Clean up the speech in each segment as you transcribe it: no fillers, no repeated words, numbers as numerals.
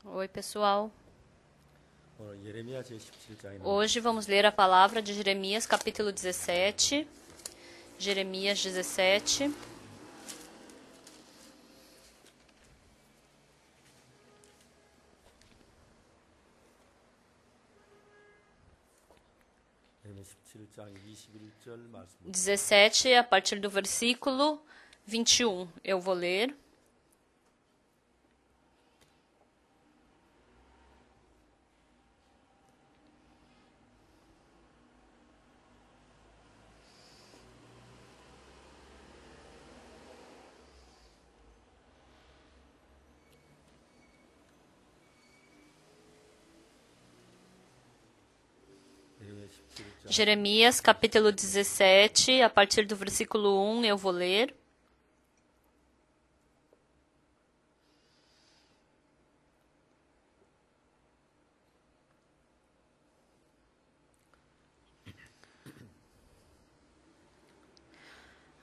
Oi, pessoal. 오늘 예레미야 제17장에 Hoje vamos ler a palavra de Jeremias, capítulo 17. Jeremias 17. 예레미야 17장 21절 말씀. 17, a partir do versículo 21. Eu vou ler. Jeremias, capítulo 17, a partir do versículo 1, eu vou ler.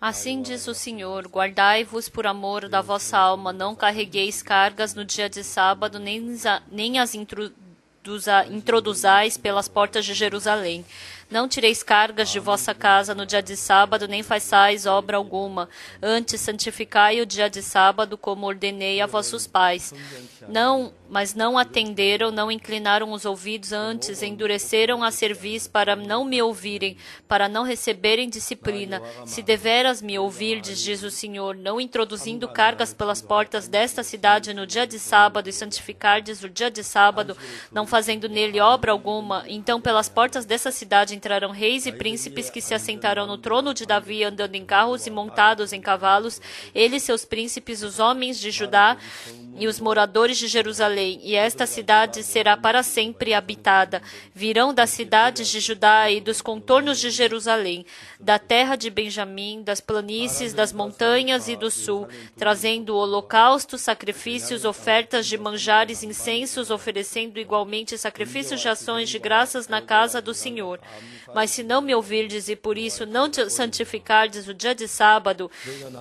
Assim diz o Senhor: guardai-vos por amor da vossa alma, não carregueis cargas no dia de sábado, nem as introduzais pelas portas de Jerusalém. Não tireis cargas de vossa casa no dia de sábado, nem façais obra alguma. Antes, santificai o dia de sábado, como ordenei a vossos pais. Mas não atenderam, não inclinaram os ouvidos, antes endureceram a cerviz para não me ouvirem, para não receberem disciplina. Se deveras me ouvirdes, diz o Senhor, não introduzindo cargas pelas portas desta cidade no dia de sábado, e santificardes o dia de sábado, não fazendo nele obra alguma, então pelas portas dessa cidade entrarão reis e príncipes que se assentarão no trono de Davi, andando em carros e montados em cavalos, eles, seus príncipes, os homens de Judá e os moradores de Jerusalém, e esta cidade será para sempre habitada. Virão das cidades de Judá e dos contornos de Jerusalém, da terra de Benjamim, das planícies, das montanhas e do sul, trazendo holocaustos, sacrifícios, ofertas de manjares, incensos, oferecendo igualmente sacrifícios de ações de graças na casa do Senhor. Mas se não me ouvirdes e por isso não santificardes o dia de sábado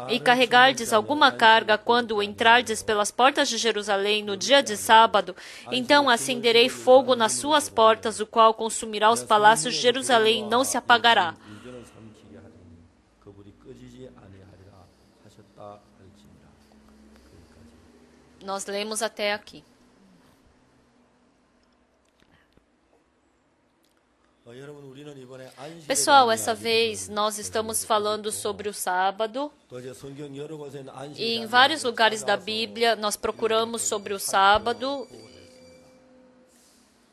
e carregardes alguma carga quando entrardes pelas portas de Jerusalém no dia de sábado, então acenderei fogo nas suas portas, o qual consumirá os palácios de Jerusalém e não se apagará. 의견을 삼키게 하리니 그불이 꺼지지 아니하리라 하셨다 할지니라. Nós lemos até aqui. 여러분 우리는 이번에 안식일에 Pessoal, 대한 essa 이야기를 vez nós estamos falando sobre o sábado. 또 이제 성경 여러 곳에는 안식일에 E em 대한 vários 이야기를 lugares da 찾아서 Bíblia nós procuramos sobre o sábado.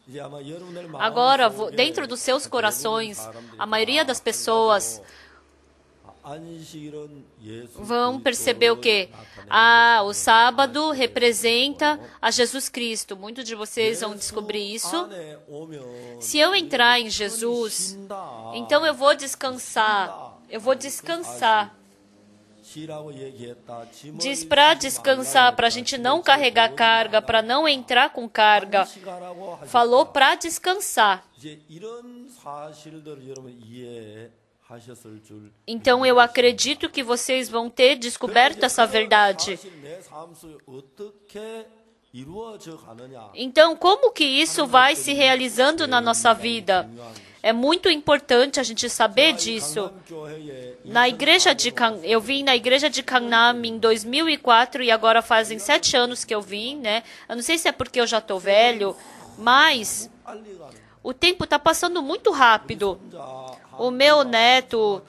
이제 아마 여러분들 마음 Agora, 속에 dentro dos seus corações, 사람들이 a maioria das 다 pessoas 안식일은 예수 vão perceber o quê? 나타내는 O sábado representa a Jesus Cristo. Muitos de vocês vão descobrir isso. 안에 오면 Se eu entrar em Jesus, 쉰다. então eu vou descansar. Eu vou descansar. 쉬라고 얘기했다. 짐을 Diz para descansar, para a gente não carregar carga, para não entrar com carga. 쉬라고 하셨다. Falou para descansar. 이제 이런 사실들을 여러분 이해하셨을 줄. Então eu acredito que vocês vão ter descoberto essa verdade. 사실 내 삶 속에 어떻게 이루어져 가느냐. Então, como que isso vai se realizando na nossa vida? É muito importante a gente saber disso. Na igreja de eu vim na igreja de Gangnam em 2004 e agora fazem 7 anos que eu vim, né? Eu não sei se é porque eu já estou velho, mas o tempo está passando muito rápido. O meu neto,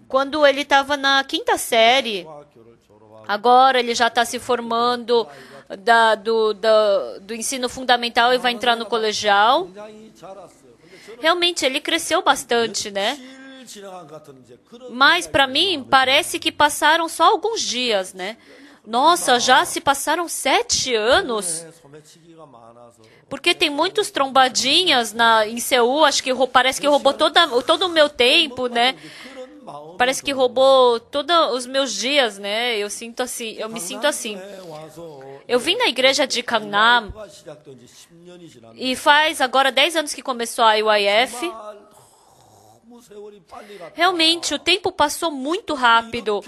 quando ele estava na 5ª série, agora ele já está se formando do ensino fundamental e vai entrar no colegial. Realmente ele cresceu bastante, né? Mas para mim parece que passaram só alguns dias, né? Nossa, já se passaram 7 anos. Porque tem muitos trombadinhas em Seul, acho que parece que roubou todo o meu tempo, né? Parece que roubou todos os meus dias, né? Eu me sinto assim. Eu vim na igreja de Gangnam e faz agora 10 anos que começou a IYF. Realmente, o tempo passou muito rápido.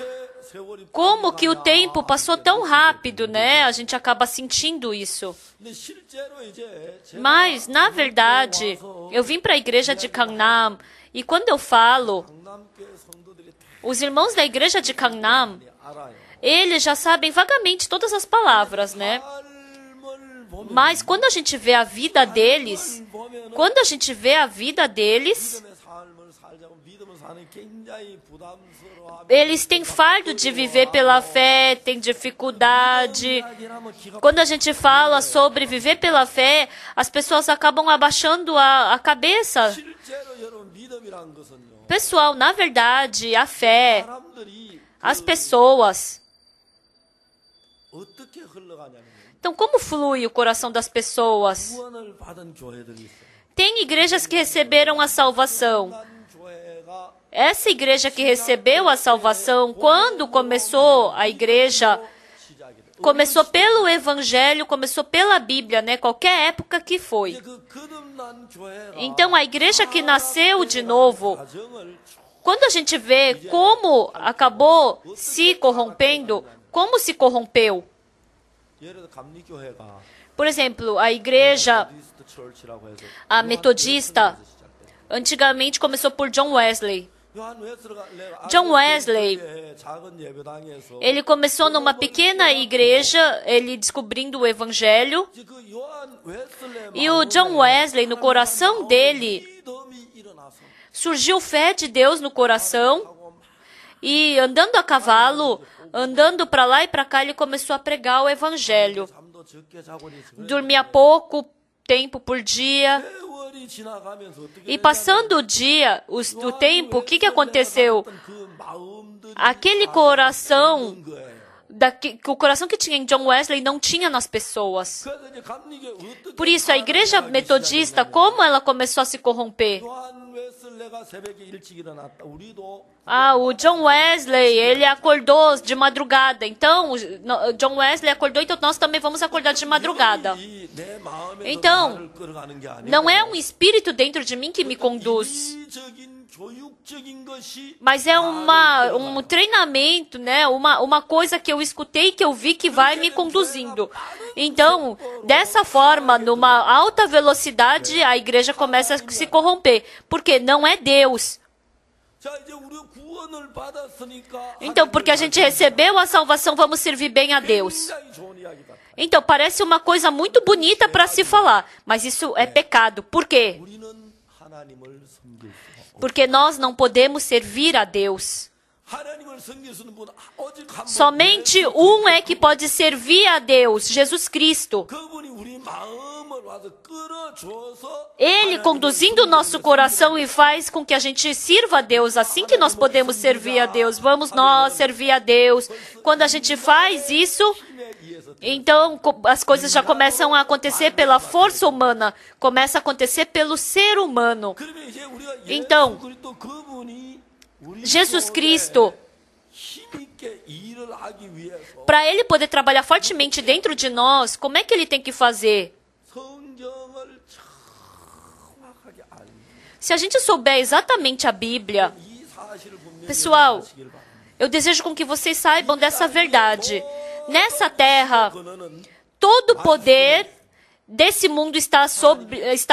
Como que o tempo passou tão rápido, né? A gente acaba sentindo isso. Mas, na verdade, eu vim para a igreja de Gangnam e quando eu falo, os irmãos da igreja de Gangnam, eles já sabem vagamente todas as palavras, né? Mas quando a gente vê a vida deles, eles têm fardo de viver pela fé, têm dificuldade. Quando a gente fala sobre viver pela fé, as pessoas acabam abaixando a cabeça. Pessoal, na verdade, a fé, as pessoas. Então, como flui o coração das pessoas? Tem igrejas que receberam a salvação. Essa igreja que recebeu a salvação, quando começou a igreja, começou pelo Evangelho, começou pela Bíblia, né? Qualquer época que foi. Então, a igreja que nasceu de novo, quando a gente vê como acabou se corrompendo, como se corrompeu? Por exemplo, a igreja, a metodista, antigamente começou por John Wesley. John Wesley, ele começou numa pequena igreja, ele descobrindo o Evangelho. E o John Wesley, no coração dele, surgiu fé de Deus no coração. E andando a cavalo, andando para lá e para cá, ele começou a pregar o Evangelho. Dormia pouco tempo por dia. E passando o dia, o tempo, o que aconteceu? Aquele coração, o coração que tinha em John Wesley não tinha nas pessoas. Por isso, a igreja metodista, como ela começou a se corromper? O John Wesley, ele acordou de madrugada. Então, John Wesley acordou, então nós também vamos acordar de madrugada. Então, não é um espírito dentro de mim que me conduz, mas é um treinamento, né? Uma coisa que eu escutei, que eu vi que vai me conduzindo. Então, dessa forma, numa alta velocidade, a igreja começa a se corromper, porque não é Deus. Então, porque a gente recebeu a salvação, vamos servir bem a Deus. Então, parece uma coisa muito bonita para se falar, mas isso é pecado. Por quê? Porque nós não podemos servir a Deus. Somente um é que pode servir a Deus, Jesus Cristo. Ele conduzindo o nosso coração e faz com que a gente sirva a Deus. Assim que nós podemos servir a Deus. Vamos nós servir a Deus. Quando a gente faz isso, então as coisas já começam a acontecer pela força humana. Começa a acontecer pelo ser humano. Então, Jesus Cristo, para Ele poder trabalhar fortemente dentro de nós, como é que Ele tem que fazer? Se a gente souber exatamente a Bíblia, pessoal, eu desejo com que vocês saibam dessa verdade. Nessa terra, todo o poder desse mundo está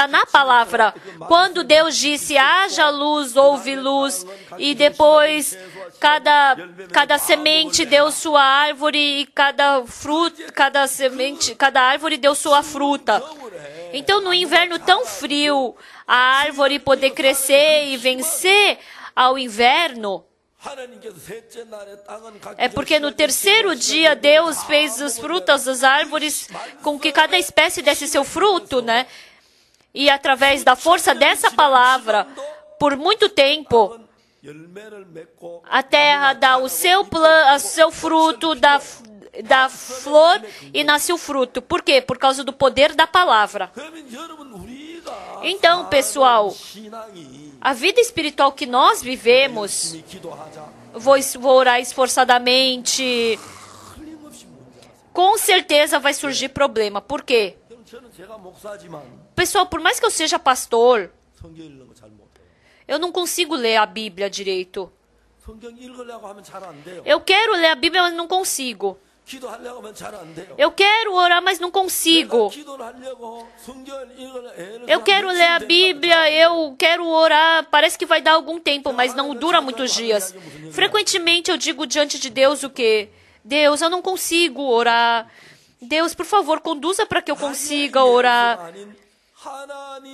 na palavra. Quando Deus disse, haja luz, houve luz, e depois cada semente deu sua árvore, e cada árvore deu sua fruta. Então, no inverno tão frio, a árvore poder crescer e vencer ao inverno, é porque no terceiro dia Deus fez as frutas das árvores com que cada espécie desse seu fruto, né? E através da força dessa palavra, por muito tempo, a terra dá o seu fruto, dá flor e nasce o fruto. Por quê? Por causa do poder da palavra. Então, pessoal, a vida espiritual que nós vivemos, vou orar esforçadamente, com certeza vai surgir problema. Por quê? Pessoal, por mais que eu seja pastor, Eu não consigo ler a Bíblia direito. 성경 읽으려고 하면 잘 안 돼요. Eu quero ler a Bíblia, mas não consigo. 기도하려고 하면 잘 안 돼요. Eu quero orar, mas não consigo. 기도를 하려고 성경을 읽으려 애를 Eu quero ler a Bíblia, eu quero orar, parece que vai dar algum tempo, mas não dura muitos dias. Frequentemente eu digo diante de Deus o quê? Deus, eu não consigo orar. Deus, por favor, conduza para que eu consiga orar.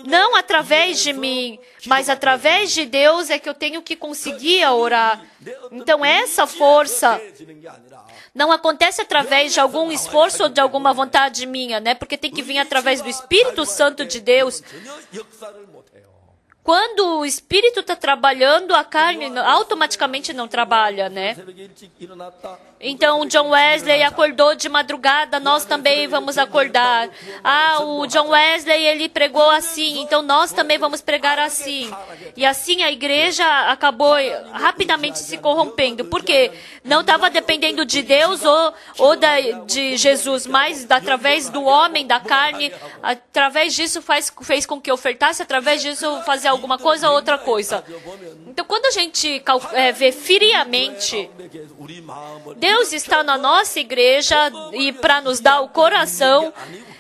Não através de mim, mas através de Deus é que eu tenho que conseguir orar. Então essa força não acontece através de algum esforço ou de alguma vontade minha, né? Porque tem que vir através do Espírito Santo de Deus. Quando o Espírito está trabalhando, a carne automaticamente não trabalha, né? Então, John Wesley acordou de madrugada, nós também vamos acordar. Ah, o John Wesley, ele pregou assim, então nós também vamos pregar assim. E assim a igreja acabou rapidamente se corrompendo, porque não estava dependendo de Deus ou de Jesus, mas através do homem, da carne, através disso fez com que ofertasse, através disso fazer alguma coisa ou outra coisa. Então, quando a gente vê friamente, Deus está na nossa igreja e para nos dar o coração.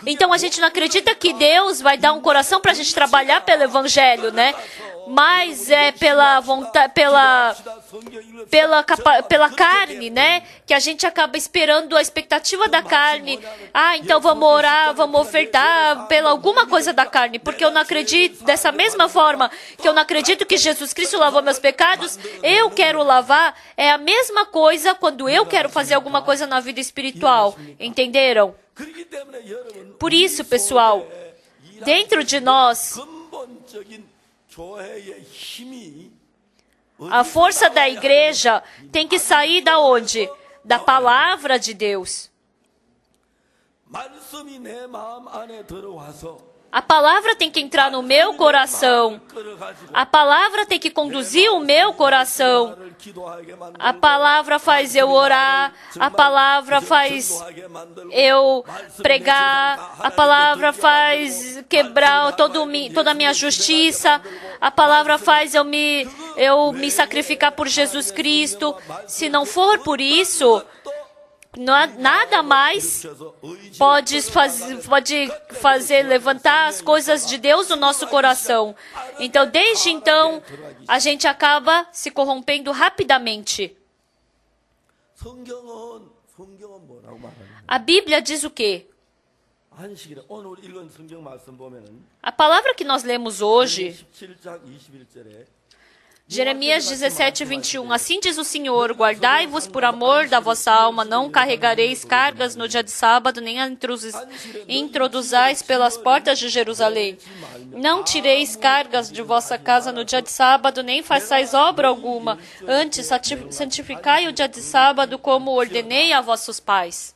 Então, a gente não acredita que Deus vai dar um coração para a gente trabalhar pelo Evangelho, né? Mas é pela vontade, pela carne, né? Que a gente acaba esperando a expectativa da carne. Ah, então vamos orar, vamos ofertar pela alguma coisa da carne, porque eu não acredito, dessa mesma forma que eu não acredito que Jesus Cristo lavou meus pecados, eu quero lavar, é a mesma coisa quando eu quero fazer alguma coisa na vida espiritual. Entenderam? Por isso, pessoal, dentro de nós, a força da igreja tem que sair da onde? Da palavra de Deus. A palavra tem que entrar no meu coração. A palavra tem que conduzir o meu coração. A palavra faz eu orar. A palavra faz eu pregar. A palavra faz quebrar toda a minha justiça. A palavra faz eu me sacrificar por Jesus Cristo. Se não for por isso, nada mais pode fazer levantar as coisas de Deus no nosso coração. Então, desde então, a gente acaba se corrompendo rapidamente. A Bíblia diz o quê? A palavra que nós lemos hoje, Jeremias 17, 21. Assim diz o Senhor, guardai-vos por amor da vossa alma, não carregareis cargas no dia de sábado, nem introduzais pelas portas de Jerusalém. Não tireis cargas de vossa casa no dia de sábado, nem façais obra alguma. Antes, santificai o dia de sábado, como ordenei a vossos pais.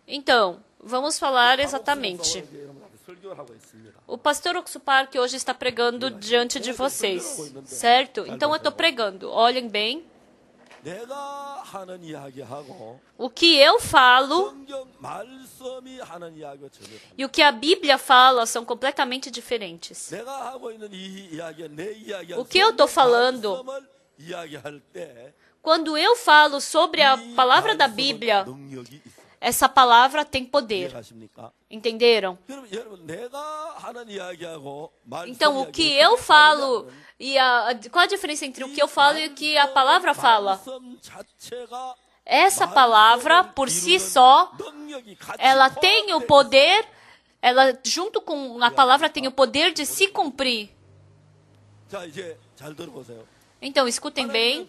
Então, vamos falar exatamente. O pastor Oxupar que hoje está pregando diante de vocês, certo? Então eu estou pregando, olhem bem. O que eu falo e o que a Bíblia fala são completamente diferentes. O que eu estou falando, quando eu falo sobre a palavra da Bíblia, essa palavra tem poder. Entenderam? Então, o que eu falo e qual a diferença entre o que eu falo e o que a palavra fala? Essa palavra, por si só, ela tem o poder, ela junto com a palavra tem o poder de se cumprir. Então, escutem bem.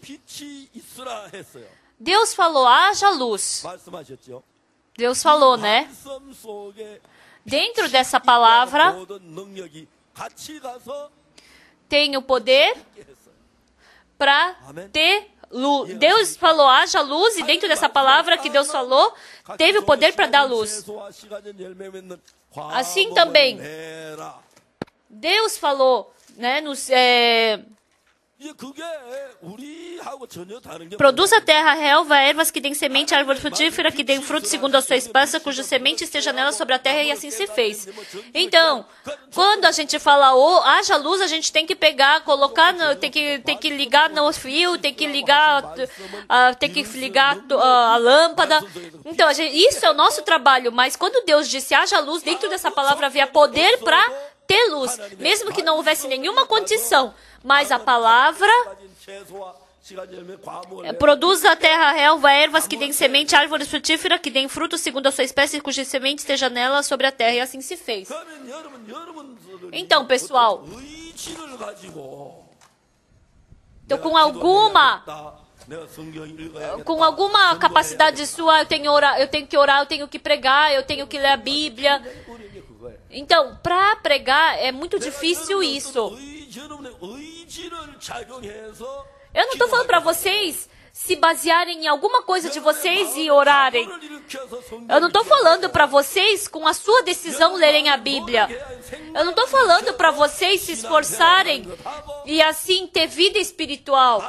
Deus falou, haja luz. Deus falou, né? Dentro dessa palavra tem o poder para ter luz. Deus falou, haja luz, e dentro dessa palavra que Deus falou, teve o poder para dar luz. Assim também, Deus falou, né, 이제 그게 우리하고 전혀 다른 게 Produz a terra, relva, ervas que deem semente, árvore frutífera que deem fruto segundo a sua espécie, cuja semente esteja nela sobre a terra, e assim se fez. Então, quando a gente fala haja luz, a gente tem que pegar, colocar, tem que ligar no fio, tem que ligar a lâmpada. Então, isso é o nosso trabalho, mas quando Deus disse haja luz, dentro dessa palavra havia poder para ter luz, mesmo que não houvesse nenhuma condição. Mas a palavra produz a terra, relva, ervas que deem semente, árvores frutíferas que deem fruto segundo a sua espécie, cuja semente esteja nela sobre a terra, e assim se fez. Então, pessoal, então, com alguma capacidade sua, eu tenho que orar, eu tenho que pregar, eu tenho que ler a Bíblia. Então, para pregar é muito difícil isso. Eu não estou falando para vocês se basearem em alguma coisa de vocês e orarem. Eu não estou falando para vocês, com a sua decisão, lerem a Bíblia. Eu não estou falando para vocês se esforçarem e assim ter vida espiritual.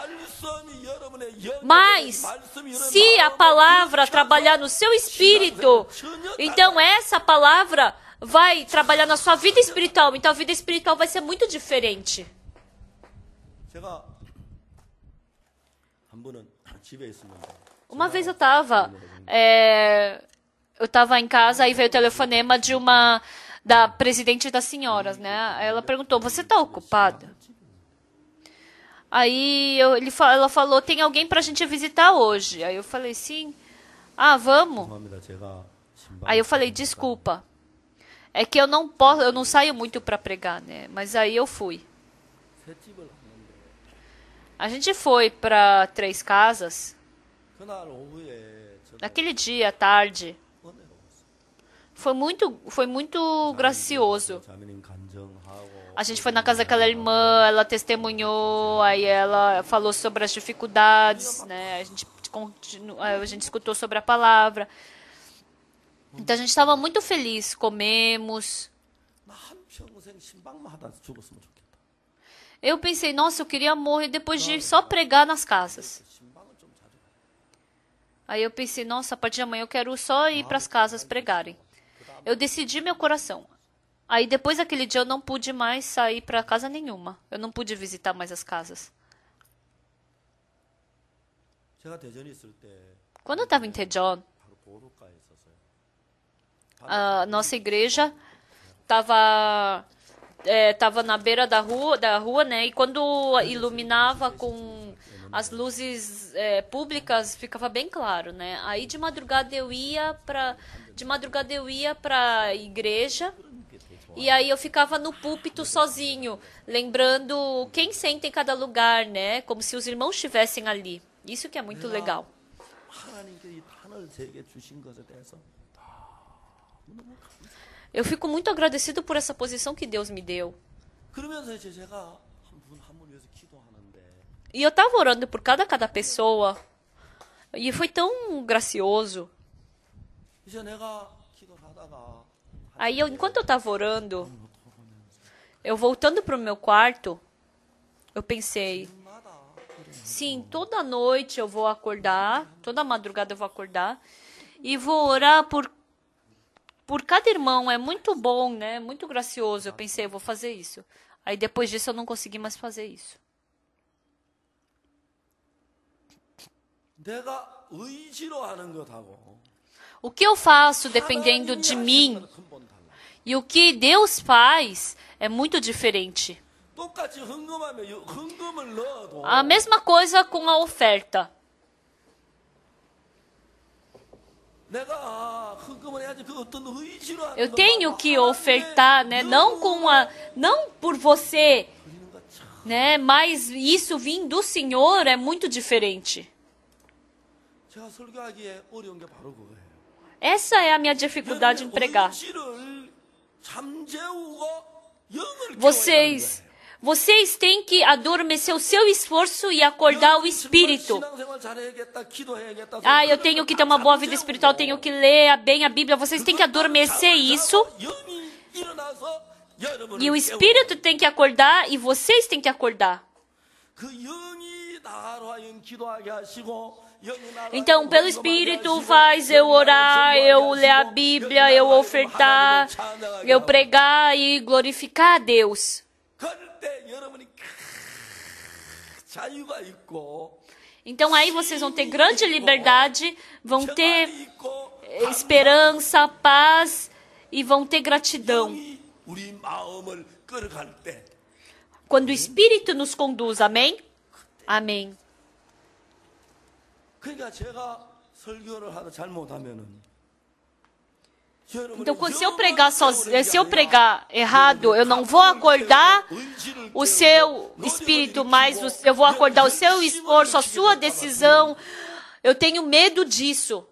Mas, se a palavra trabalhar no seu espírito, então essa palavra vai trabalhar na sua vida espiritual. Então a vida espiritual vai ser muito diferente. Uma vez eu estava em casa e veio o telefonema da presidente das senhoras, né? Ela perguntou: você está ocupada? Aí ela falou: tem alguém para a gente visitar hoje? Aí eu falei: sim. Ah, vamos? Aí eu falei: desculpa. É que eu não saio muito para pregar, né? Mas aí eu fui. A gente foi para 3 casas. Naquele dia, à tarde. Foi muito gracioso. A gente foi na casa daquela irmã, ela testemunhou, aí ela falou sobre as dificuldades, né? A gente escutou sobre a palavra. Então a gente estava muito feliz, comemos. Eu pensei: nossa, eu queria morrer depois de só pregar nas casas. Aí eu pensei: nossa, a partir de amanhã eu quero só ir para as casas pregarem. Eu decidi meu coração. Aí depois daquele dia eu não pude mais sair para casa nenhuma. Eu não pude visitar mais as casas. Quando eu estava em Daejeon, a nossa igreja estava na beira da rua, né? E quando iluminava com as luzes públicas, ficava bem claro, né? Aí de madrugada eu ia para a igreja. E aí eu ficava no púlpito sozinho, lembrando quem senta em cada lugar, né? Como se os irmãos estivessem ali. Isso que é muito legal. Eu fico muito agradecido por essa posição que Deus me deu. E eu estava orando por cada pessoa. E foi tão gracioso. Aí, enquanto eu estava orando, eu voltando para o meu quarto, eu pensei: sim, toda noite eu vou acordar, toda madrugada eu vou acordar, e vou orar por cada irmão. É muito bom, né? Muito gracioso. Eu pensei: eu vou fazer isso. Aí, depois disso, eu não consegui mais fazer isso. O que eu faço dependendo de mim e o que Deus faz é muito diferente. A mesma coisa com a oferta. Eu tenho que ofertar, né? Não por você, né? Mas isso vindo do Senhor é muito diferente. Essa é a minha dificuldade em pregar. Vocês têm que adormecer o seu esforço e acordar o espírito. Eu tenho que ter uma boa vida espiritual, tenho que ler bem a Bíblia. Vocês têm que adormecer isso. E o espírito tem que acordar e vocês têm que acordar. Então, pelo Espírito, faz eu orar, eu ler a Bíblia, eu ofertar, eu pregar e glorificar a Deus. Então, aí vocês vão ter grande liberdade, vão ter esperança, paz e vão ter gratidão. Quando o Espírito nos conduz, amém? Amém. Então, se eu pregar errado, eu não vou acordar o seu espírito, mas eu vou acordar o seu esforço, a sua decisão. Eu tenho medo disso.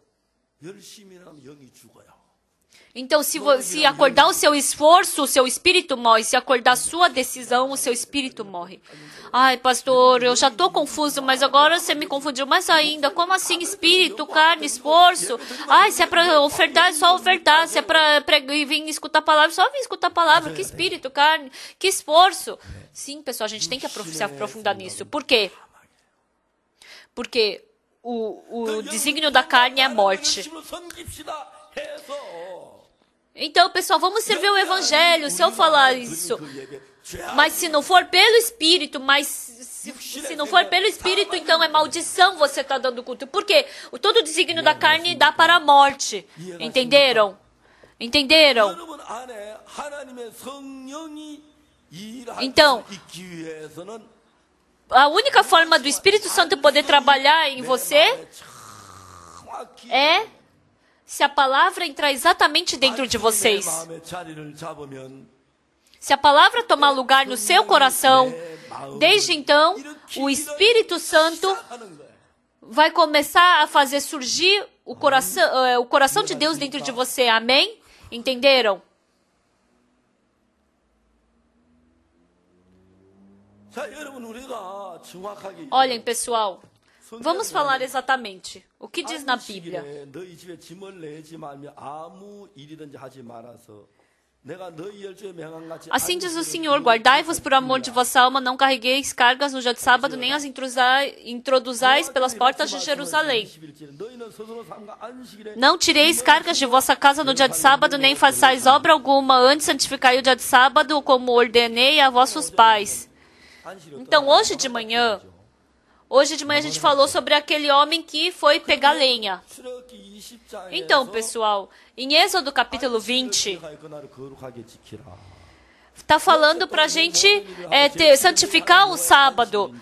Então, se acordar o seu esforço, o seu espírito morre. Se acordar a sua decisão, o seu espírito morre. Ai, pastor, eu já estou confuso, mas agora você me confundiu mais ainda. Como assim espírito, carne, esforço? Ai, se é para ofertar, é só ofertar. Se é para vir escutar a palavra, só vir escutar a palavra. Que espírito, carne, que esforço. Sim, pessoal, a gente tem que se aprofundar nisso. Por quê? Porque o desígnio da carne é a morte. Então, pessoal, vamos servir o Evangelho, se eu falar isso. Mas se não for pelo Espírito, se não for pelo Espírito, então é maldição você está dando culto. Por quê? Todo o desígnio da carne dá para a morte. Entenderam? Entenderam? Então, a única forma do Espírito Santo poder trabalhar em você é se a palavra entrar exatamente dentro de vocês. Se a palavra tomar lugar no seu coração, desde então, o Espírito Santo vai começar a fazer surgir o coração de Deus dentro de você. Amém? Entenderam? Olhem, pessoal. Vamos falar exatamente o que diz na Bíblia. Assim diz o Senhor, guardai-vos por amor de vossa alma, não carregueis cargas no dia de sábado, nem as introduzais pelas portas de Jerusalém. Não tireis cargas de vossa casa no dia de sábado, nem façais obra alguma, antes santificai o dia de sábado, como ordenei a vossos pais. Então, hoje de manhã a gente falou sobre aquele homem que foi pegar lenha. Então, pessoal, em Êxodo capítulo 20, está falando para a gente santificar o sábado.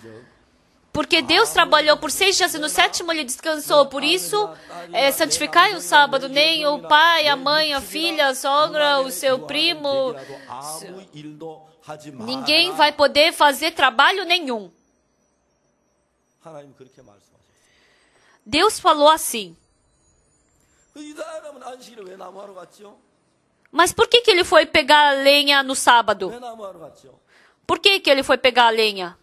Porque Deus trabalhou por 6 dias e no 7º ele descansou. Por isso, santificai o sábado. Nem o pai, a mãe, a filha, a sogra, o seu primo. Ninguém vai poder fazer trabalho nenhum. Deus falou assim. Mas por que ele foi pegar a lenha no sábado? Por que ele foi pegar a lenha?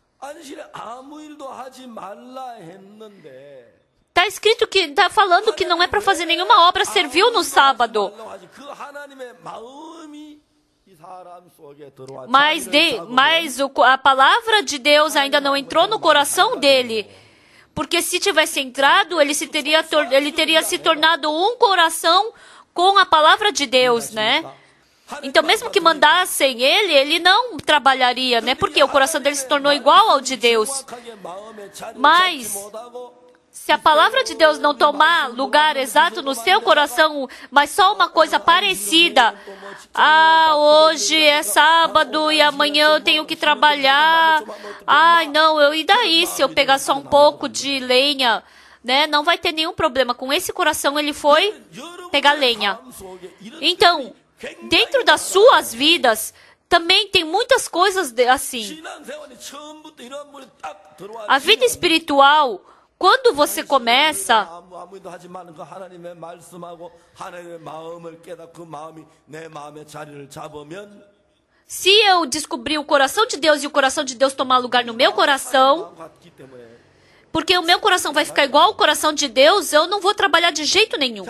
Está escrito que está falando que não é para fazer nenhuma obra, serviu no sábado. Mas a palavra de Deus ainda não entrou no coração dele. Porque se tivesse entrado, ele teria se tornado um coração com a palavra de Deus, né? Então, mesmo que mandassem ele não trabalharia, né? Porque o coração dele se tornou igual ao de Deus. Mas se a palavra de Deus não tomar lugar exato no seu coração, mas só uma coisa parecida, hoje é sábado e amanhã eu tenho que trabalhar, não, e daí se eu pegar só um pouco de lenha, né? Não vai ter nenhum problema. Com esse coração ele foi pegar lenha. Então, dentro das suas vidas, também tem muitas coisas assim. A vida espiritual, quando você começa, se eu descobrir o coração de Deus e o coração de Deus tomar lugar no meu coração, porque o meu coração vai ficar igual ao coração de Deus, eu não vou trabalhar de jeito nenhum.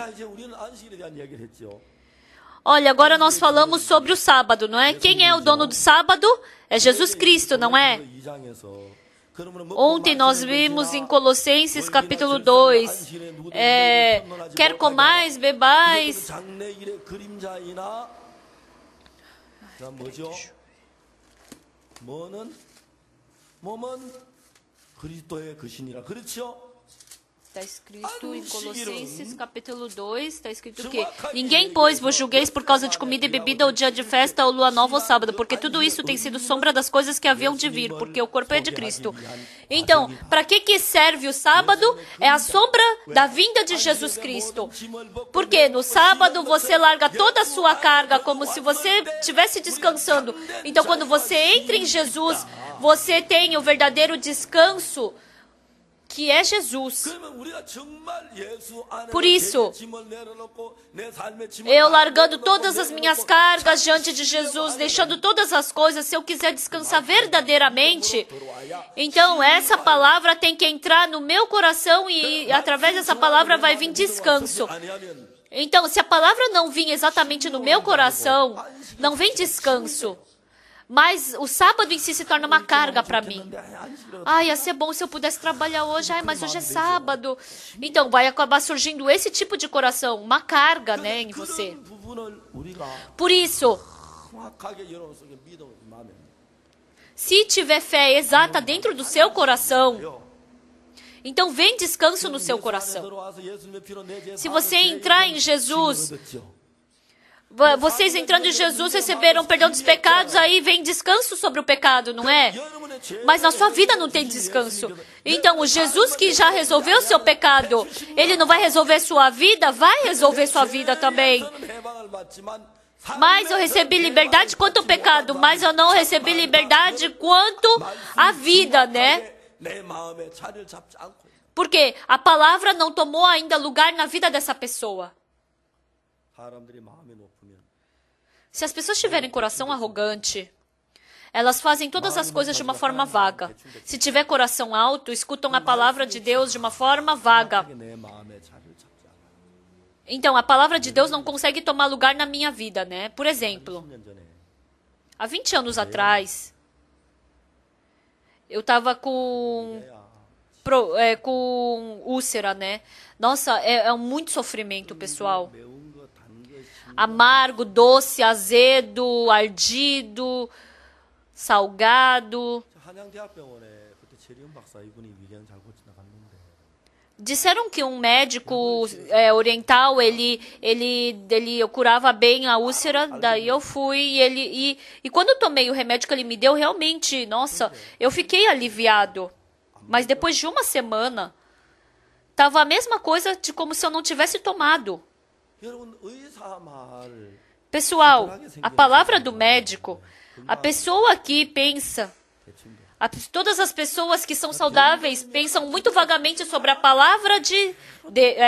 Olha, agora nós falamos sobre o sábado, não é? Quem é o dono do sábado? É Jesus Cristo, não é? Ontem nós vimos em Colossenses capítulo 2, quer comais, bebais. Está escrito em Colossenses capítulo 2, está escrito que ninguém, pois, vos julgueis por causa de comida e bebida, ou dia de festa, ou lua nova, ou sábado, porque tudo isso tem sido sombra das coisas que haviam de vir, porque o corpo é de Cristo. Então, para que serve o sábado? É a sombra da vinda de Jesus Cristo. Porque no sábado você larga toda a sua carga, como se você estivesse descansando. Então, quando você entra em Jesus, você tem o verdadeiro descanso, que é Jesus. Por isso, eu largando todas as minhas cargas diante de Jesus, deixando todas as coisas, se eu quiser descansar verdadeiramente, então essa palavra tem que entrar no meu coração e através dessa palavra vai vir descanso. Então, se a palavra não vir exatamente no meu coração, não vem descanso. Mas o sábado em si se torna uma carga para mim. Ia ser bom se eu pudesse trabalhar hoje. Mas hoje é sábado. Então, vai acabar surgindo esse tipo de coração, uma carga, né, em você. Por isso, se tiver fé exata dentro do seu coração, então vem descanso no seu coração. Se você entrar em Jesus, vocês entrando em Jesus receberam perdão dos pecados, aí vem descanso sobre o pecado, não é? Mas na sua vida não tem descanso. Então, o Jesus que já resolveu o seu pecado, ele não vai resolver sua vida? Vai resolver sua vida também. Mas eu recebi liberdade quanto ao pecado, mas eu não recebi liberdade quanto à vida, né? Porque a palavra não tomou ainda lugar na vida dessa pessoa. Se as pessoas tiverem coração arrogante, elas fazem todas as coisas de uma forma vaga. Se tiver coração alto, escutam a palavra de Deus de uma forma vaga. Então, a palavra de Deus não consegue tomar lugar na minha vida, né? Por exemplo, há 20 anos atrás, eu estava com úlcera, né? Nossa, é muito sofrimento, pessoal. Amargo, doce, azedo, ardido, salgado. Disseram que um médico oriental, ele curava bem a úlcera, daí eu fui e quando eu tomei o remédio que ele me deu, realmente, nossa, eu fiquei aliviado. Mas depois de uma semana, estava a mesma coisa de como se eu não tivesse tomado. Pessoal, a palavra do médico, a pessoa que pensa, todas as pessoas que são saudáveis pensam muito vagamente sobre a palavra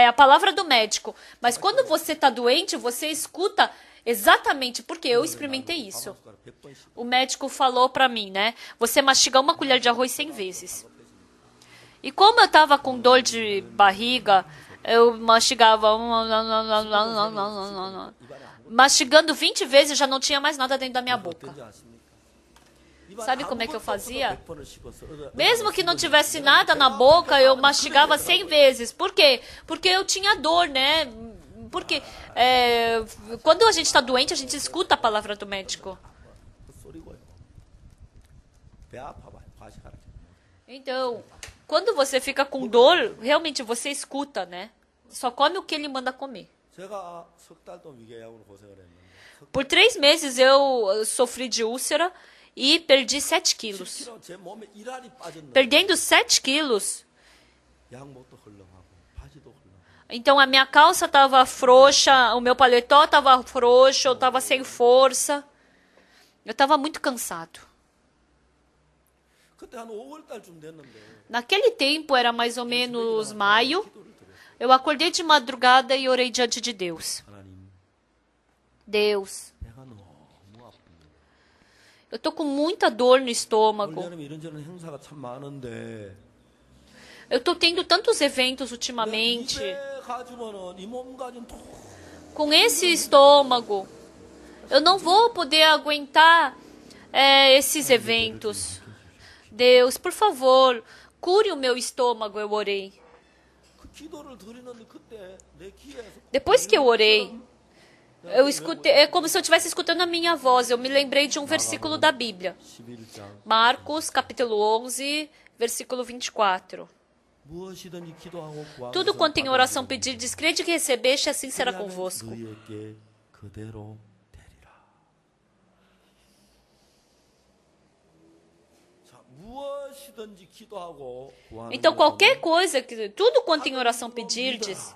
a palavra do médico. Mas quando você está doente, você escuta exatamente, porque eu experimentei isso. O médico falou para mim, né? Você mastiga uma colher de arroz 100 vezes. E como eu estava com dor de barriga, eu mastigava, mastigando 20 vezes, já não tinha mais nada dentro da minha boca. Sabe como é que eu fazia? Mesmo que não tivesse nada na boca, eu mastigava 100 vezes. Por quê? Porque eu tinha dor, né? Porque quando a gente está doente, a gente escuta a palavra do médico. Então, quando você fica com dor, realmente você escuta, né? Só come o que ele manda comer. Por 3 meses eu sofri de úlcera e perdi 7 quilos. Perdendo 7 quilos, então a minha calça estava frouxa, o meu paletó estava frouxo, eu estava sem força. Eu estava muito cansado. Naquele tempo, era mais ou menos maio, eu acordei de madrugada e orei diante de Deus. Deus, eu estou com muita dor no estômago. Eu estou tendo tantos eventos ultimamente. Com esse estômago, eu não vou poder aguentar esses eventos. Deus, por favor, cure o meu estômago, eu orei. 그 기도를 드리는 그때 내 귀에서 Depois que eu orei, eu escutei, é como se eu estivesse escutando a minha voz. Eu me lembrei de um versículo da Bíblia. 11장 Marcos, capítulo 11, versículo 24. 무엇이든지 기도하고 구하고 Tudo quanto em oração pedirdes, crede que recebeste, assim será convosco. 너희에게 그대로 되리라. 자, 무엇이든지 기도하고 구하는 Então, qualquer coisa, tudo quanto em oração pedirdes,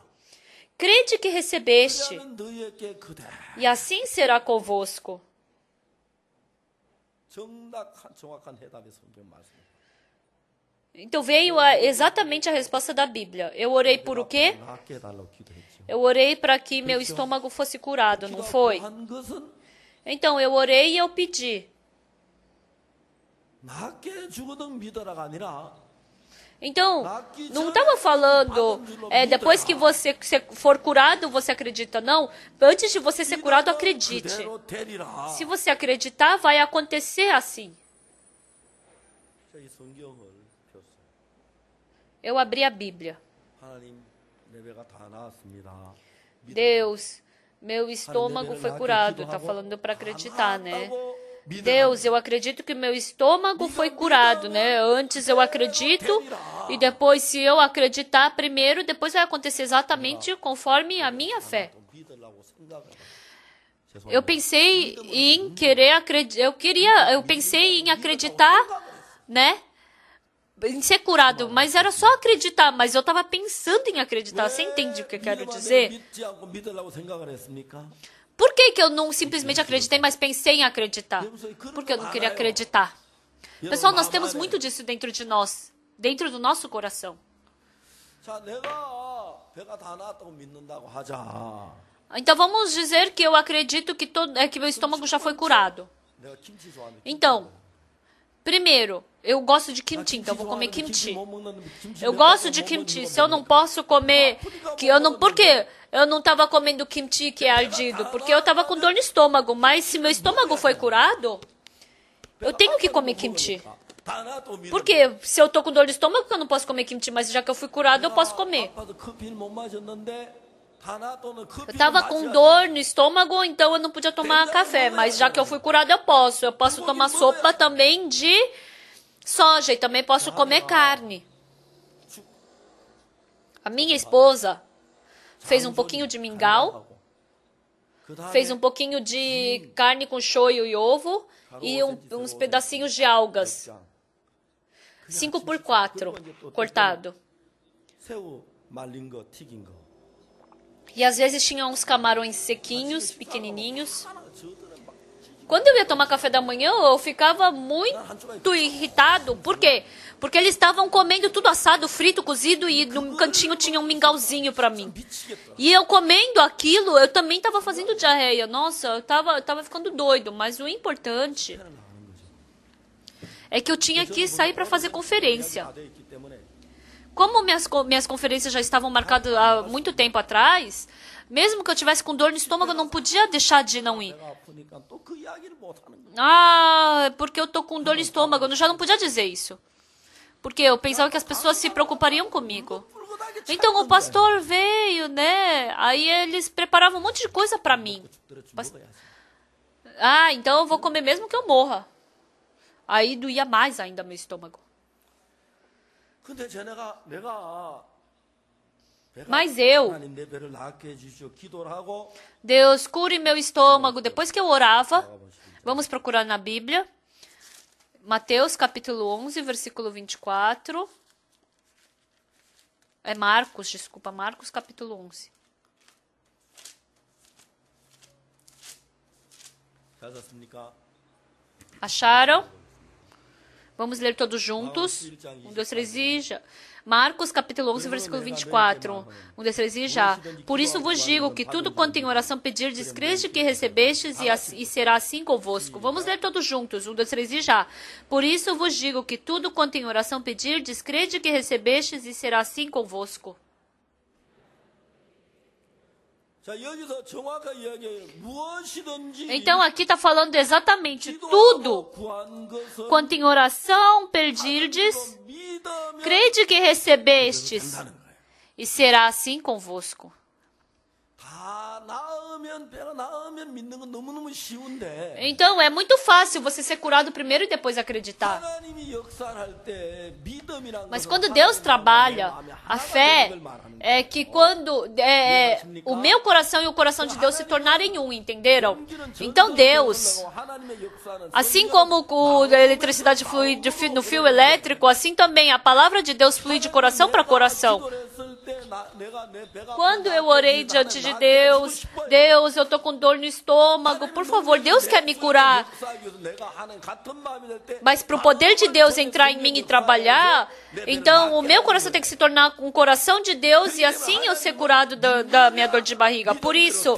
crede que recebeste, 것은 너희에게 그대로 e assim será convosco. 정확한 해답의 성경 말씀. Então veio exatamente a resposta da Bíblia. Eu orei por o quê? 낫게 해달라고 기도했죠. Eu orei para que meu estômago fosse curado, não foi? 한 것은 Então eu orei e eu pedi. 낫게 해주거든 믿어라가 아니라 Então, não estava falando, depois que você for curado, você acredita, não. Antes de você ser curado, acredite. 그대로 되리라. Se você acreditar, vai acontecer assim. 이 성경을 폈어요. Eu abri a Bíblia. 하나님 내 배가 다 나았습니다. Deus, meu estômago foi curado. Está falando para acreditar, né? Deus, eu acredito que meu estômago foi curado, né? Antes eu acredito e depois, se eu acreditar primeiro, depois vai acontecer exatamente conforme a minha fé. Eu pensei em querer acreditar, eu pensei em acreditar, né? Em ser curado, mas era só acreditar, mas eu estava pensando em acreditar. Você entende o que eu quero dizer? 믿지 않고 믿으려고 생각을 했습니까? Por que que eu não simplesmente acreditei, mas pensei em acreditar? Porque eu não queria acreditar. Pessoal, nós temos muito disso dentro de nós, dentro do nosso coração. 자, 내가 배가 다 나았다고 믿는다고 하자. Então vamos dizer que eu acredito que que meu estômago já foi curado. 내가 김치 좋아하는 Então, primeiro, eu gosto de kimchi, então eu vou comer kimchi. 못 먹는 김치 Eu gosto de kimchi. Se eu não posso comer, por quê? Eu não estava comendo kimchi que é ardido, porque eu estava com dor no estômago. Mas se meu estômago foi curado, eu tenho que comer kimchi. 다 나았다고 믿어. Porque se eu tô com dor no estômago, eu não posso comer kimchi, mas já que eu fui curado, eu posso comer. 아파도 커피를 못 마셨는데 다 나았다는 Eu 커피를 tava com dor no estômago, então eu não podia tomar café, mas já que eu fui curado, eu posso. Eu posso tomar sopa também de soja e também posso comer carne. A minha esposa fez um pouquinho de mingau, fez um pouquinho de carne com shoyu e ovo e uns pedacinhos de algas. 5x4 cortado. 새우 말린 거, 튀긴 거. E às vezes tinha uns camarões sequinhos, pequenininhos. Quando eu ia tomar café da manhã, eu ficava muito irritado. Por quê? Porque eles estavam comendo tudo assado, frito, cozido e no cantinho tinha um mingauzinho para mim. E eu comendo aquilo, eu também estava fazendo diarreia. Nossa, eu tava ficando doido. Mas o importante é que eu tinha que sair para fazer conferência. Como minhas conferências já estavam marcadas há muito tempo atrás, mesmo que eu tivesse com dor no estômago, eu não podia deixar de não ir. 아프니까 또 그 이야기를 못 하는 거야. Ah, é porque eu tô com dor no estômago. Eu já não podia dizer isso. Porque eu pensava que as pessoas se preocupariam comigo. Então o pastor veio, né? Aí eles preparavam um monte de coisa para mim. Ah, então eu vou comer mesmo que eu morra. Aí doía mais ainda meu estômago. 근데 내가 Mas eu, 하나님 내 배를 낫게 해주시오 기도를 하고 Deus, cure meu estômago. Depois que eu orava, vamos procurar na Bíblia. Mateus capítulo 11, versículo 24. É Marcos, desculpa, Marcos capítulo 11. 찾았습니까? Acharam? Vamos ler todos juntos. 1, 2, 3 e já. Marcos capítulo 11, versículo 24. 1, 2, 3 e já. Por isso vos digo que tudo quanto em oração pedirdes, crede que recebestes e será assim convosco. Vamos ler todos juntos. 1, 2, 3 e já. Por isso vos digo que tudo quanto em oração pedirdes, crede que recebestes e será assim convosco. 자, 여기서 정확하게 이야기해요. 무엇이든지 Então aqui está falando exatamente tudo. 구한 것은 Quanto em oração pedirdes, 믿으면 crede que recebestes, 된다는 거예요. e será assim convosco. 다 나으면 배가 나으면 믿는 건 너무너무 쉬운데 Então é muito fácil você ser curado primeiro e depois acreditar. 하나님이 역사할 때 믿음이란 Mas 것은 quando Deus 하나님의 trabalha, 마음이 a 하나가 fé 되는 걸 말하는 거예요. é que quando o meu coração e o coração de Deus se tornarem um, entenderam? Então Deus, 하나님의 역사는 assim como a eletricidade flui no fio elétrico, assim também a palavra de Deus flui de coração para coração. Quando eu orei diante de Deus, Deus, eu tô com dor no estômago, por favor, Deus quer me curar. Mas para o poder de Deus entrar em mim e trabalhar, então o meu coração tem que se tornar um coração de Deus e assim eu ser curado da minha dor de barriga. Por isso,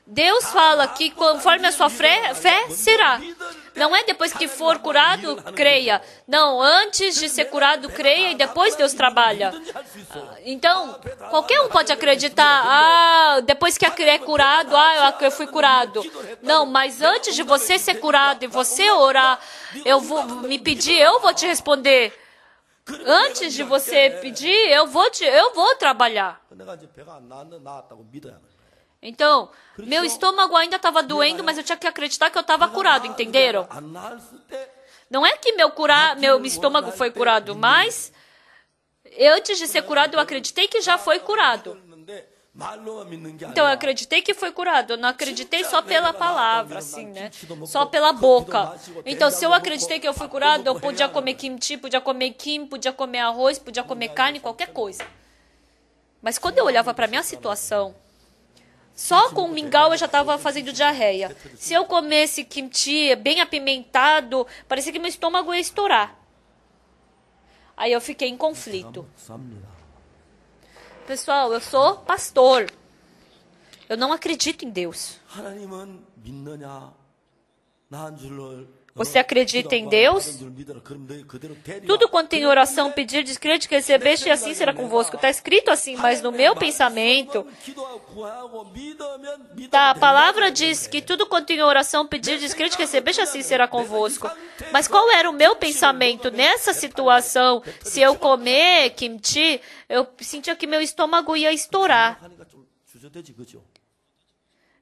Deus fala que conforme a sua fé será. Não é depois que for curado, creia. Não, antes de ser curado, creia e depois Deus trabalha. Então, qualquer um pode acreditar, depois que é curado, eu fui curado. Não, mas antes de você ser curado e você orar, eu vou me pedir, eu vou te responder. Antes de você pedir, eu vou trabalhar. 내가 이제 배가 안 나았다고 믿어야 하는 거예요. Então, meu estômago ainda estava doendo, mas eu tinha que acreditar que eu estava curado, entenderam? 안 나았을 때 Não é que meu estômago foi curado, mas antes de ser curado, eu acreditei que já foi curado. 그랬는데 말로만 믿는 게 Então, eu 아니라 acreditei que foi curado. Eu não acreditei só pela palavra, assim, né? Só pela boca. Então, se eu acreditei que eu fui curado, eu podia comer kimchi, podia comer kim, podia comer arroz, podia comer carne, qualquer coisa. Mas quando eu olhava para a minha situação, só com mingau eu já estava fazendo diarreia. Se eu comesse kimchi bem apimentado, parecia que meu estômago ia estourar. Aí eu fiquei em conflito. 쌉니다. Pessoal, eu sou pastor. Eu não acredito em Deus. 하나님은 믿느냐? 나한 줄로 Você acredita em Deus? Tudo quanto em oração pedir, descrede que recebeste e assim será convosco. Está escrito assim, mas no meu pensamento, a palavra diz que tudo quanto em oração pedir, descrede que recebeste e assim será convosco. Mas qual era o meu pensamento nessa situação? Se eu comer kimchi, eu sentia que meu estômago ia estourar.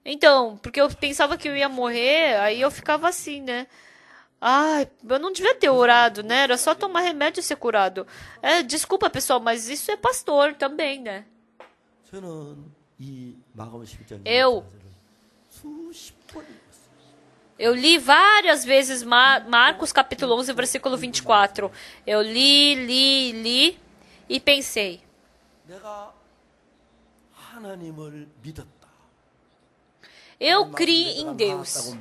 Então, porque eu pensava que eu ia morrer, aí eu ficava assim, né? Ai, eu não devia ter orado, né? Era só tomar remédio e ser curado. Desculpa, pessoal, mas isso é pastor também, né? Eu li várias vezes Marcos capítulo 11, versículo 24. Eu li e pensei. Eu criei em Deus.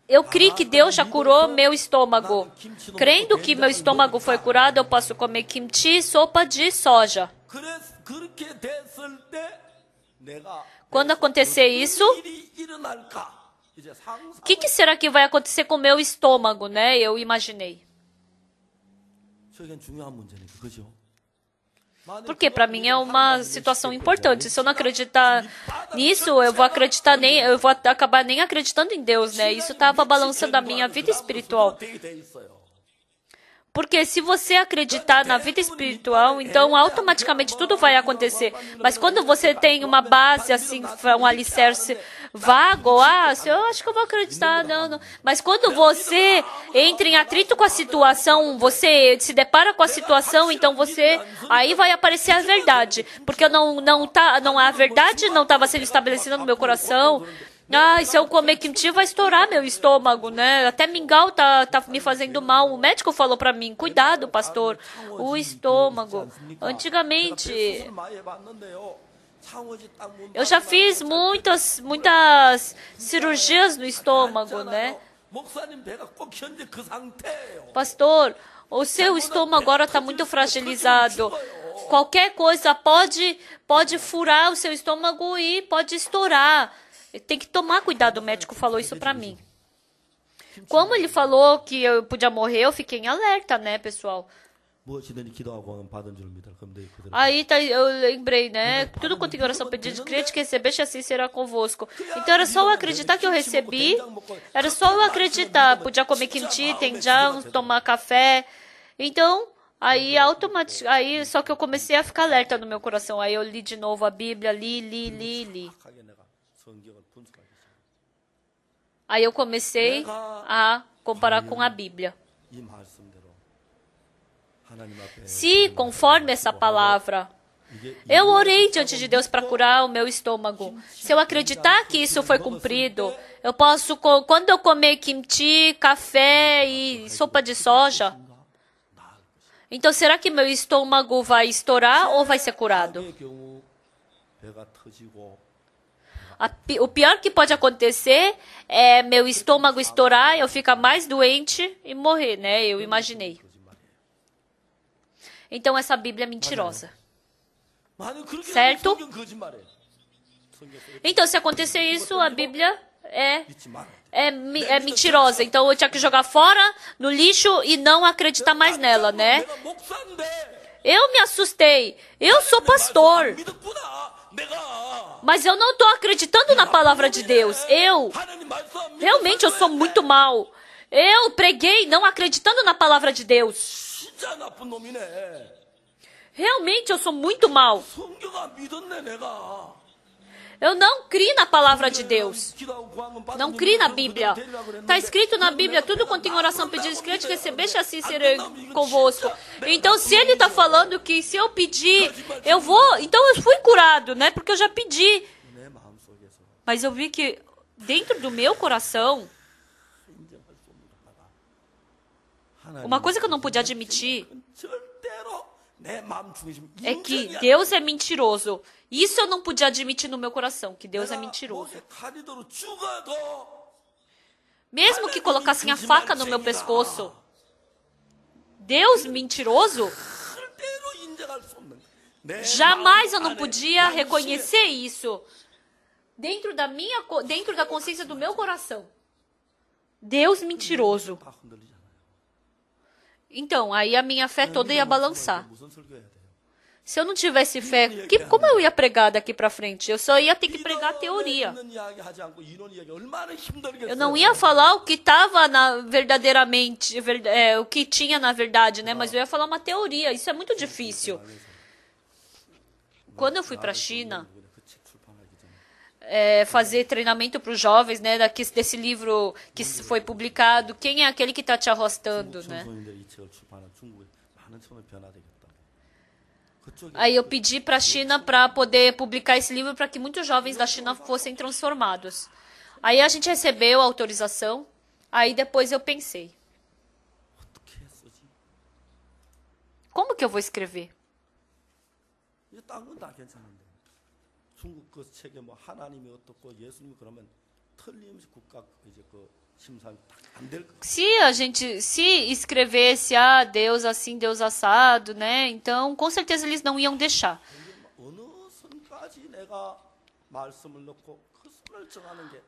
Eu criei que Deus já curou meu estômago. Crendo que meu estômago foi curado, eu posso comer kimchi, sopa de soja. Quando acontecer isso, o que será que vai acontecer com o meu estômago, né? Eu imaginei. Porque para mim é uma situação importante. Se eu não acreditar nisso, eu vou acabar nem acreditando em Deus, né? Isso estava balançando a minha vida espiritual. Porque se você acreditar na vida espiritual, então automaticamente tudo vai acontecer. Mas quando você tem uma base assim, um alicerce vago, eu acho que eu vou acreditar, não. Mas quando você entra em atrito com a situação, você se depara com a situação, então aí vai aparecer a verdade, porque a verdade não estava sendo estabelecida no meu coração. Se eu comer kimchi vai estourar meu estômago, né? Até mingau tá me fazendo mal. O médico falou pra mim, cuidado, pastor, o estômago. Antigamente, eu já fiz muitas cirurgias no estômago, né? Pastor, o seu estômago agora está muito fragilizado. Qualquer coisa pode furar o seu estômago e pode estourar. Tem que tomar cuidado, o médico falou isso pra mim. Como ele falou que eu podia morrer, eu fiquei em alerta, né, pessoal? 무엇이든지 기도하고 하면 받은 줄 믿으라. 그럼 너희 그대로. Aí eu lembrei, né? Tudo quanto em oração pedir, crente que recebeste, assim será convosco. Então era só eu acreditar que eu recebi. Era só eu acreditar. Podia comer kimchi, tenjang, tomar café. Então, aí aí só que eu comecei a ficar alerta no meu coração. Aí eu li de novo a Bíblia, li. 정확하게 내가 성경을 분석하기 시작했어요. Aí eu comecei a comparar com a Bíblia. 이 말씀대로 하나님 앞에 Se, conforme essa palavra, eu orei diante de Deus para curar o meu estômago. Se eu acreditar que isso foi cumprido, eu posso, quando eu comer kimchi, café e sopa de soja, então será que meu estômago vai estourar ou vai ser curado? 의 경우 배가 터지고 O pior que pode acontecer é meu estômago estourar, eu ficar mais doente e morrer, né? Eu imaginei. 거짓말이에요. Então essa Bíblia é mentirosa. 만약 그렇게 Certo? 되면 성경 거짓말이에요. 성경 속에 Então, se acontecer isso, a Bíblia 믿지 마라. é mentirosa. Então, eu tinha que jogar fora no lixo e não acreditar mais nela, né? 내가 목사인데 Eu me assustei. Eu sou pastor, 믿었구나. 내가 mas eu não estou acreditando na palavra de Deus. 하나님 말씀 안 Realmente, eu sou muito mal. Eu preguei não acreditando na palavra de Deus. 진짜 나쁜 놈이네. Realmente, eu sou muito mal. 성경 안 믿었네 내가. Eu não criei na palavra de Deus. 기도하고 구한 건 Não 받은 criei na 줄 Bíblia. 데리라고 그랬는데 Está escrito na Bíblia, tudo quanto em oração pedir, crente que recebeste, assim serei convosco. Então, se ele está falando que se eu pedir, eu vou, então eu fui curado, né? Porque eu já pedi. 내 마음속에서 Mas eu vi que dentro do meu coração, 인정할 수 없는 하나가 uma coisa que eu não podia admitir 절대로 내 마음 중심 é que Deus é mentiroso. Isso eu não podia admitir no meu coração, que Deus é mentiroso. 칼리도로 죽어도 Mesmo que colocassem a faca no meu pescoço, Deus mentiroso, 절대로 인정할 수 없는 내 jamais eu 마음 não 안에 podia 양심에 reconhecer isso dentro da consciência do meu coração. Deus mentiroso. 다 흔들리잖아요. Então, aí a minha fé toda ia balançar. 무슨 설교해야 돼요? Se eu não tivesse fé, como eu ia pregar daqui para frente? Eu só ia ter que pregar a teoria. 있는 이야기 하지 않고 이론 이야기 얼마나 힘들겠어요. Eu não ia falar o que estava verdadeiramente, o que tinha na verdade, né? Mas eu ia falar uma teoria. Isso é muito difícil. Quando eu fui para a China, 그 책 출판하기 전에 fazer treinamento para os jovens, né? Desse livro que foi publicado, quem é aquele que está te arrostando, né? 청소년들이 이 책을 출판한 중국에 많은 처음에 변화되겠다. 그쪽에 Aí eu pedi para a China para poder publicar esse livro para que muitos jovens da China fossem transformados. Aí a gente recebeu a autorização. Aí depois eu pensei, 어떻게 쓰지? como que eu vou escrever? 이게 딴 건 다 괜찮은데 중국 그 책에 뭐 하나님이 어떻고 예수님이 그러면 틀림없이 국가 이제 그 심사가 딱안될 거. Se escrevesse, Deus assim, Deus assado, né? Então, com certeza eles não iam deixar. 어느 선까지 내가 말씀을 넣고 그 선을 정하는 게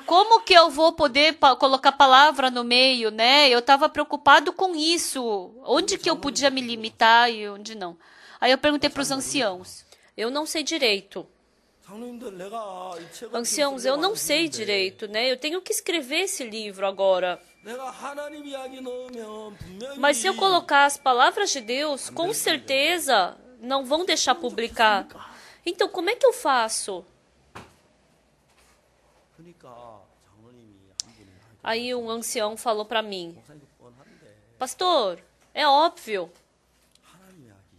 Como que eu vou poder colocar palavra no meio, né? Eu estava preocupado com isso. Onde que eu podia me limitar e onde não? Aí eu perguntei para os anciãos. Eu não sei direito. 장로님들 내가 이 책을 Anciãos, eu não sei direito, né? Eu tenho que escrever esse livro agora. 내가 하나님 이야기 넣으면 분명히 Mas se eu colocar as palavras de Deus, com certeza não vão deixar publicar. Então, como é que eu faço? 그러니까 장로님이 한 분이 Aí um ancião falou para mim, 목사님 뻔한데 pastor, é óbvio. 하나님 이야기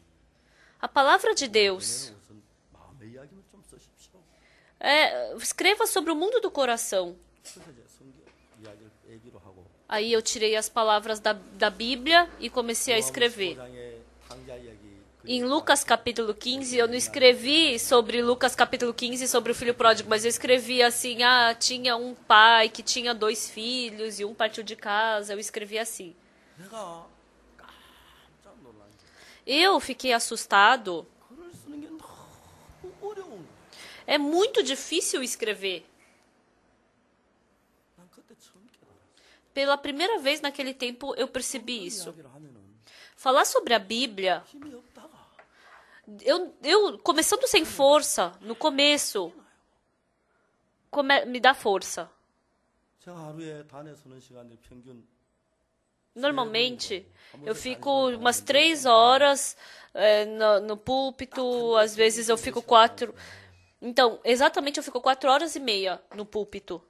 A palavra de Deus. 우선 마음의 이야기만 좀 쓰십시오. Escreva sobre o mundo do coração. 그래서 이제 성경 이야기를 빼기로 하고 Aí eu tirei as palavras da Bíblia e comecei a escrever. 요한복음 15장의 탕자 이야기 Em Lucas capítulo 15, eu não escrevi sobre Lucas capítulo 15, sobre o filho pródigo, mas eu escrevi assim, tinha um pai que tinha 2 filhos e um partiu de casa. Eu escrevi assim. 내가 깜짝 놀란 게 Eu fiquei assustado. 글을 쓰는 게 너무 어려운 거예요. É muito difícil escrever. 난 그때 처음 깨달았어요. Pela primeira vez naquele tempo eu percebi isso. 이야기를 하면은 Falar sobre a Bíblia, 힘이 없다가 eu começando sem força, no começo, me dá força. 제가 하루에 단에 서는 시간이 평균 Normalmente, eu fico umas 3 horas no púlpito, às vezes eu fico 4. Então, exatamente eu fico 4 horas e meia no púlpito.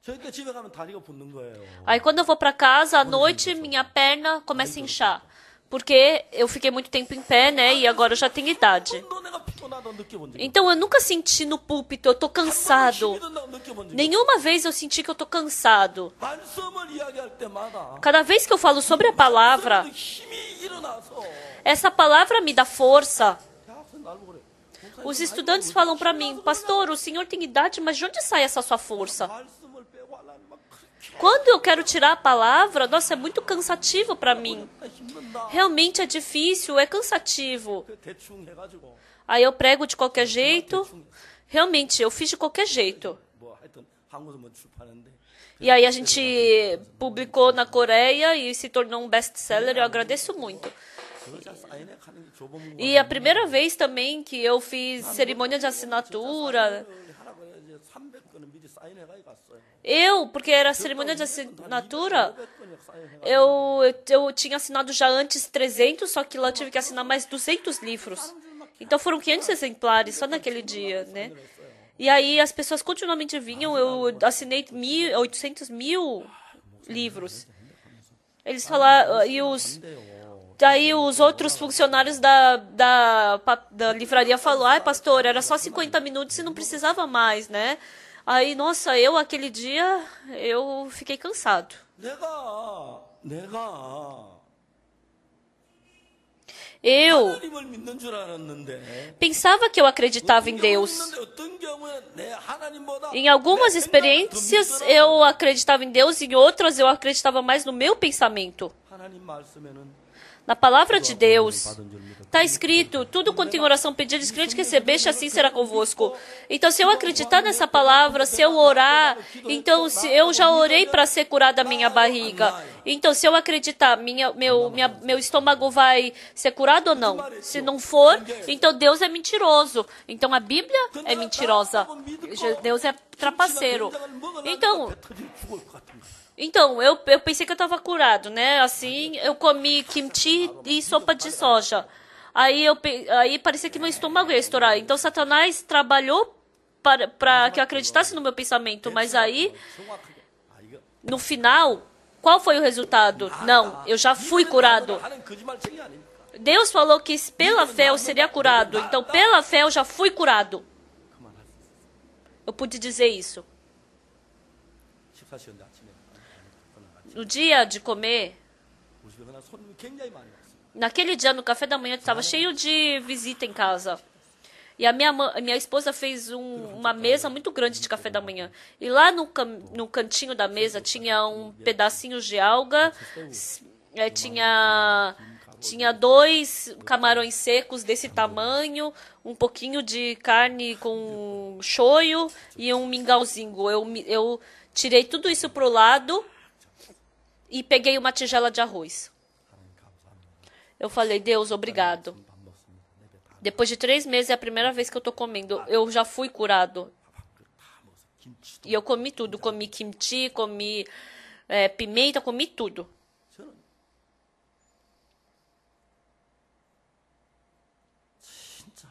저녁 집에 가면 다리가 붓는 거예요. Aí quando eu vou para casa, à noite, minha perna começa a inchar. Porque eu fiquei muito tempo em pé, né? E agora eu já tenho idade. 너 내가 피곤하다고 느껴본 적이 Então eu nunca senti no púlpito, eu tô cansado. 힘이 든다고 느껴본 적이 Nenhuma vez eu senti que eu tô cansado. 말씀을 이야기할 때마다 Cada vez que eu falo sobre a palavra, 힘이 일어나서 essa palavra me dá força. 대학생 날 보래. Os estudantes falam para mim, pastor, o senhor tem idade, mas de onde sai essa sua força? 말씀을 빼고 하려면 막 그렇게 Quando eu quero tirar a palavra, nossa, é muito cansativo para mim. 힘든다. Realmente é difícil, é cansativo. 그 대충 해가지고 Aí eu prego de qualquer jeito. Realmente, eu fiz de qualquer jeito. 뭐 하여튼 한국에서 뭐 출판했는데 E aí a gente publicou na Coreia e se tornou um best-seller. Eu agradeço muito. 그걸 사인회 가는 게 조범 E a primeira vez também que eu fiz cerimônia de assinatura, 하라고 해서 이제 300건은 미리 사인회가 갔어요. porque era cerimônia de assinatura, 500건이 사인회가 eu tinha assinado já antes 300, só que lá eu tive que assinar mais 200 livros. Então foram 500 exemplares só naquele dia, né? E aí as pessoas continuamente vinham, eu assinei 800 mil livros. Eles falaram, daí os outros funcionários da livraria falaram, ai pastor, era só 50 minutos e não precisava mais, né? Aí, nossa, aquele dia, eu fiquei cansado. 내가 Eu 하나님을 믿는 줄 알았는데 pensava que eu acreditava em Deus. 어떤 경우에 내 하나님보다 Em algumas experiências eu acreditava em Deus, em outras eu acreditava mais no meu pensamento. 하나님 말씀에는 Na palavra de Deus 받은 줄 믿었고 está escrito, tudo quanto em oração pedires, crente que recebeste, assim será convosco. Então, se eu acreditar nessa palavra, se eu orar, então se eu já orei para ser curada a minha barriga. Então, se eu acreditar, meu estômago vai ser curado ou não? Se não for, então Deus é mentiroso. Então, a Bíblia é mentirosa. Deus é trapaceiro. Então, eu pensei que eu estava curado, né? Assim, eu comi kimchi e sopa de soja. Aí parecia que meu estômago ia estourar. Então, Satanás trabalhou para que eu acreditasse no meu pensamento. Mas aí, no final, qual foi o resultado? Não, eu já fui curado. 하는 거짓말쟁이 아닙니까? Deus falou que pela fé eu seria curado. Então, pela fé eu já fui curado. Eu pude dizer isso. 14시간 아침에 No dia de comer, 우리 집에 그날 손님이 굉장히 많이 왔어요. naquele dia no café da manhã estava cheio de visita em casa. E a minha esposa fez uma mesa muito grande de café da manhã. E lá no cantinho da mesa tinha um pedacinho de alga, tinha 2 camarões secos desse tamanho, um pouquinho de carne com shoyu e um mingauzinho. Eu tirei tudo isso pro lado e peguei uma tigela de arroz. Eu falei, Deus, obrigado. Depois de 3 meses é a primeira vez que eu tô comendo. Eu já fui curado. E eu comi tudo. Comi kimchi, comi pimenta, comi tudo. 저는 진짜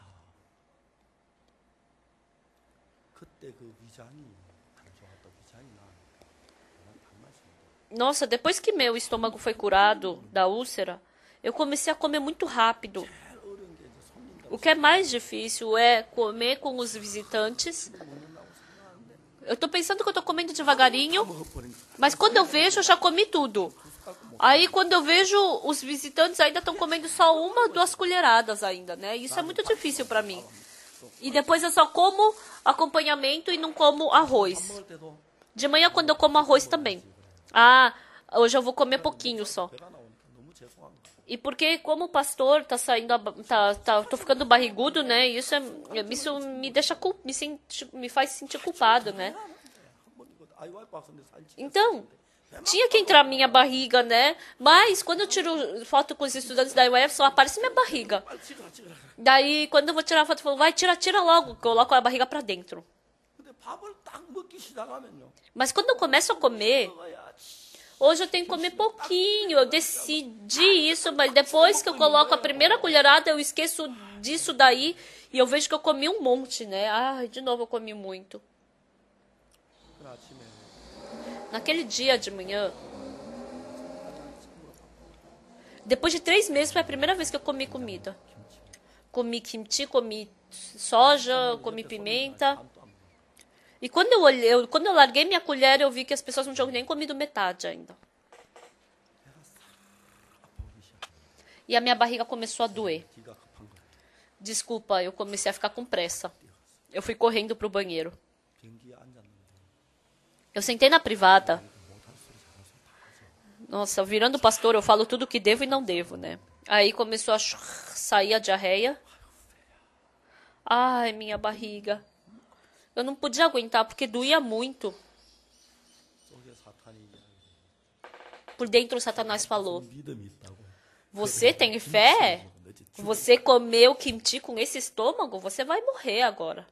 그때 그 위장이 안 좋았던 위장이 나니까 단맛이 Nossa, depois que meu estômago foi curado da úlcera, eu comecei a comer muito rápido. 제일 어려운 게 이제 손님들 O que é mais difícil é comer com os visitantes. Eu tô pensando que eu tô comendo devagarinho, 먹어버린 mas quando eu vejo, eu já comi tudo. Aí, quando eu vejo, os visitantes ainda estão comendo só 1, 2 colheradas ainda, né? Isso é muito difícil para mim. E depois eu só como acompanhamento e não como arroz. 먹을 때도 De manhã, quando eu como arroz também. Ah, hoje eu vou comer pouquinho só. 배가 나오니까 너무 죄송합니다. E porque como pastor tá saindo, tô ficando barrigudo, né? Isso me deixa me faz sentir culpado, né? 한번 이거 아이와이 박사님 사진 찍 Então, Tinha que entrar minha barriga, né? Mas quando eu tiro foto com os estudantes da UF, só aparece minha barriga. 빨리 찍어라 찍어라. Daí, quando eu vou tirar a foto, eu falo, vai, tira logo. Coloco a barriga pra dentro. 근데 밥을 딱 먹기 시작하면요. Mas quando eu começo a comer, 먹어야지. hoje eu tenho que comer pouquinho. Eu decidi isso, mas depois que eu coloco a primeira colherada, eu esqueço disso daí. E eu vejo que eu comi um monte, né? Ai, de novo eu comi muito. 그 아침에 Naquele dia de manhã, depois de 3 meses, foi a primeira vez que eu comi comida. Comi kimchi, comi soja, comi pimenta. 밥도 안 먹어. E quando eu larguei minha colher, eu vi que as pessoas não tinham nem comido metade ainda. 아프기 시작. E a minha barriga começou a doer. 기가 급한 거야. Desculpa, eu comecei a ficar com pressa. Eu fui correndo pro banheiro. 비행기에 앉았는데 Eu sentei na privada. 못할 소리 잘해서 다 해서 Nossa, virando pastor, eu falo tudo que devo e não devo, né? Aí começou a sair a diarreia. Ai, minha barriga. Eu não podia aguentar porque doía muito. 속에 사탄이 이야기해. Por dentro, Satanás falou: 믿음이 있다고. Você tem fé? Você comeu kimchi com esse estômago? Você vai morrer agora.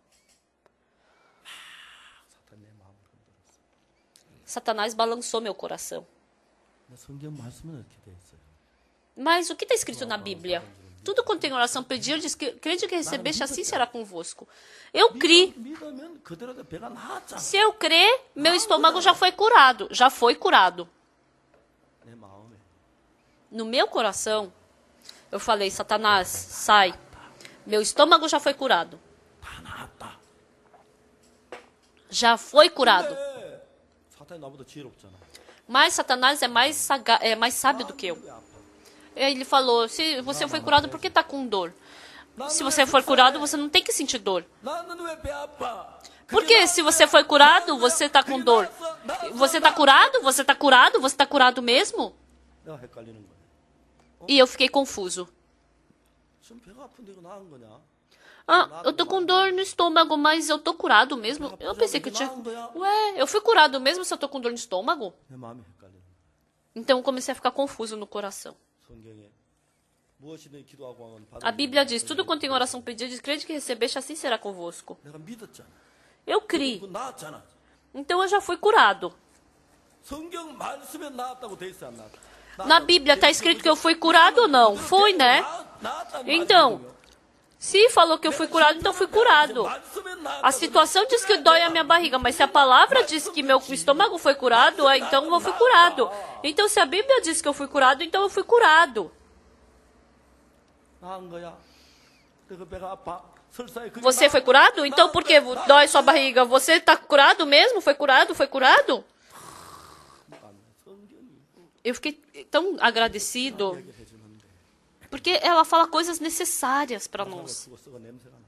사탄 내 마음을 흔들었어. Satanás balançou meu coração. 근데 성경 말씀은 이렇게 돼 있어요. Mas o que está escrito na Bíblia? Tudo quanto em oração pedir, diz que crede que recebeste, assim será convosco. Eu criei. 믿으면 그대로 배가 나았잖아. Se eu crer, meu estômago já foi curado. Já foi curado. 내 마음에 No meu coração, eu falei: Satanás, sai. Meu estômago já foi curado. 다 나았다. Já foi curado. 근데 사탄이 나보다 지혜롭잖아. Mas Satanás é mais sábio do que eu. 왜 아파? Ele falou: se você foi curado, por que está com dor? Se você for curado, você não tem que sentir dor. 나는 왜 배 아파? Porque se você foi curado, você está com dor. Você está curado? Você está curado? Você está curado mesmo? 내가 헷갈리는 거야. E eu fiquei confuso. 지금 배가 아픈데 이거 나은 거냐? Ah, eu tô com dor no estômago, mas eu tô curado mesmo. Eu pensei que eu tinha... Ué, eu fui curado mesmo se eu tô com dor no estômago? 내 마음이 헷갈리는 거야. Então eu comecei a ficar confuso no coração. 성경에 무엇이든 기도하고 하면 A Bíblia diz: tudo quanto em oração pedir, diz, crede que recebeste, assim será convosco. 내가 믿었잖아. Eu criei. 그거 나았잖아. Então eu já fui curado. 성경 말씀에 나았다고 돼 있어 안 나았다. Na Bíblia está escrito que eu fui curado ou não? Fui, né? Então, se falou que eu fui curado, então fui curado. A situação diz que dói a minha barriga, mas se a palavra diz que meu estômago foi curado, então eu fui curado. Então, se a Bíblia diz que eu fui curado, então eu fui curado. 나은 거야. 근데 그 배가 아파. 설사에 그게 Você foi curado? Então por que dói sua barriga? Você está curado mesmo? Foi curado? Foi curado? 성경이 Eu fiquei tão agradecido, 해주는데 porque ela fala coisas necessárias para nós. 죽었어 냄새가 나.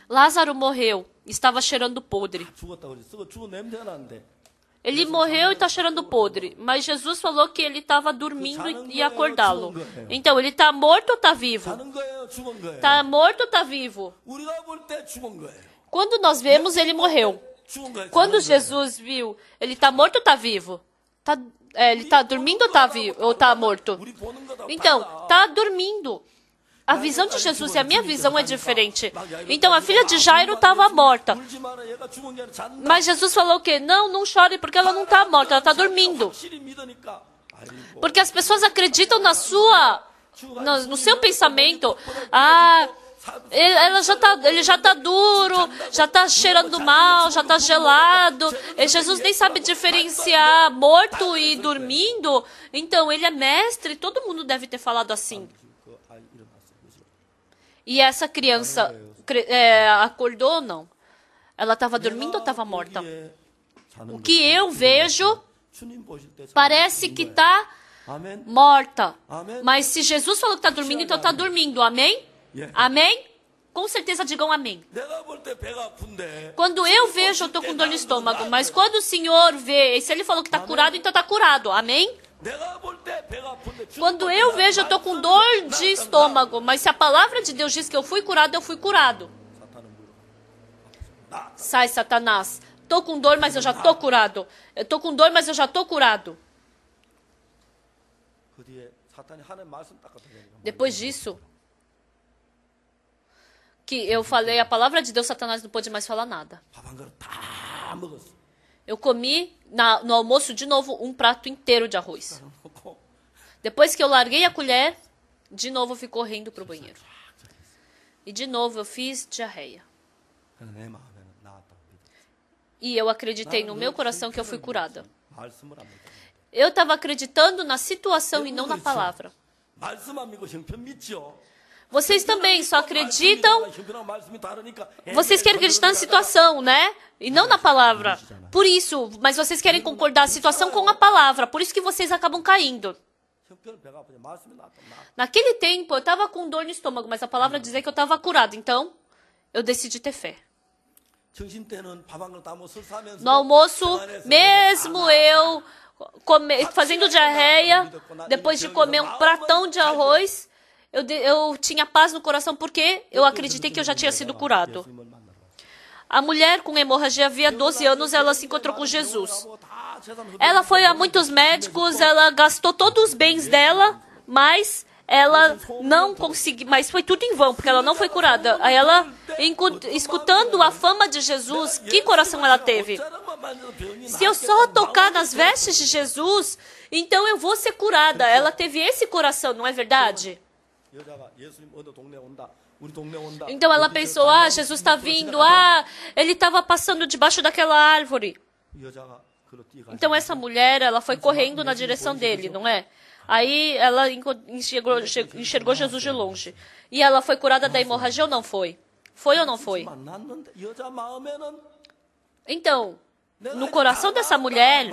Lázaro morreu, estava cheirando podre. 죽었다고 그랬어. 죽어 냄새가 나는데. Ele morreu e está cheirando podre, mas Jesus falou que ele estava dormindo e ia acordá-lo. Então, ele está morto ou está vivo? 자는 거예요, 죽은 거예요. Está morto ou está vivo? 우리가 볼 때 죽은 거예요. Quando nós vemos, ele morreu. 죽은 거예요. Quando Jesus viu, ele está morto ou está vivo? Ele está dormindo ou está vivo, ou está morto? 우리 보는 거다. Então, está dormindo. A visão de Jesus e a minha visão é diferente. Então, a filha de Jairo estava morta. 울지 마라. 얘가 죽은 게 아니라 잔다. Mas Jesus falou o quê? Não, não chore porque ela não está morta, ela está dormindo. 확실히 믿으니까. 아이고. Porque as pessoas acreditam no seu pensamento. Ah, ele já está duro, já está cheirando mal, já está gelado. E Jesus nem sabe diferenciar morto e dormindo. Então, ele é mestre, todo mundo deve ter falado assim. 그 아이 일어났어요. 그죠? E essa criança acordou ou não? Ela estava dormindo ou estava morta? 여기에 자는 O que eu vejo 주님 보실 때 parece que está 아멘. morta. 아멘. Mas se Jesus falou que está dormindo, então está dormindo. Amém? Yeah. Amém? Com certeza digam amém. 내가 볼 때 배가 아픈데. Quando eu vejo, eu estou com dor no estômago. Mas quando o Senhor vê, e se Ele falou que está curado, então está curado. Amém? 내가 볼 때 배가 아픈데. Quando eu vejo, eu estou com dor de estômago. Mas se a palavra de Deus diz que eu fui curado, eu fui curado. 사탄은 물어. 나 Sai, Satanás. Estou com dor, mas eu já estou curado. Eu estou com dor, mas eu já estou curado. 사탄이 하나님 말씀 딱 갖다 대니까 Depois disso, que eu falei a palavra de Deus, Satanás não pôde mais falar nada. 밥 한 그릇 다 먹었어. Eu comi no almoço de novo um prato inteiro de arroz. 먹고 Depois que eu larguei a colher, de novo eu fui correndo para o banheiro. E de novo eu fiz diarreia. 그래서 내 마음에는 나았다고 믿어. E eu acreditei no meu coração que eu fui curada. 말씀을 안 믿어. Eu estava acreditando na situação e não na palavra. 말씀 안 믿고 형편 믿죠. Vocês também só acreditam. 형편하고 말씀이 다르니까 Vocês querem acreditar na situação, né? E não na palavra. Por isso, mas vocês querem concordar a situação com a palavra. Por isso que vocês acabam caindo. 형편 배가 아프지 말씀이 나았다. Naquele tempo, eu estava com dor no estômago, mas a palavra dizia que eu estava curada. Então, eu decidi ter fé. 정신 때는 밥 한 그릇 다 먹어 설사하면서 No almoço, mesmo eu fazendo diarreia, depois de comer um pratão de arroz, eu tinha paz no coração porque eu acreditei que eu já tinha sido curado. A mulher com hemorragia havia 12 anos, ela se encontrou com Jesus. Ela foi a muitos médicos, ela gastou todos os bens dela, mas ela não conseguiu, mas foi tudo em vão, porque ela não foi curada. Aí ela, escutando a fama de Jesus, que coração ela teve? Se eu só tocar nas vestes de Jesus, então eu vou ser curada. Ela teve esse coração, não é verdade? Então ela pensou, Jesus está vindo, ele estava passando debaixo daquela árvore. Então essa mulher, ela foi correndo na direção dele, não é? Aí ela enxergou Jesus de longe. E ela foi curada da hemorragia ou não foi? Foi ou não foi? Então, no coração dessa mulher,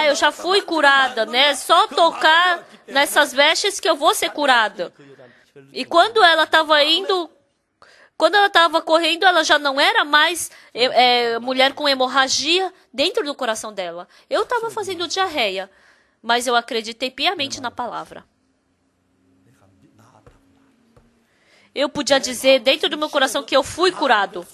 eu já fui curada, né? Só tocar nessas vestes que eu vou ser curada. E quando ela estava indo, quando ela estava correndo, ela já não era mais mulher com hemorragia dentro do coração dela. Eu estava fazendo diarreia, mas eu acreditei piamente na palavra. Eu podia dizer dentro do meu coração que eu fui curado.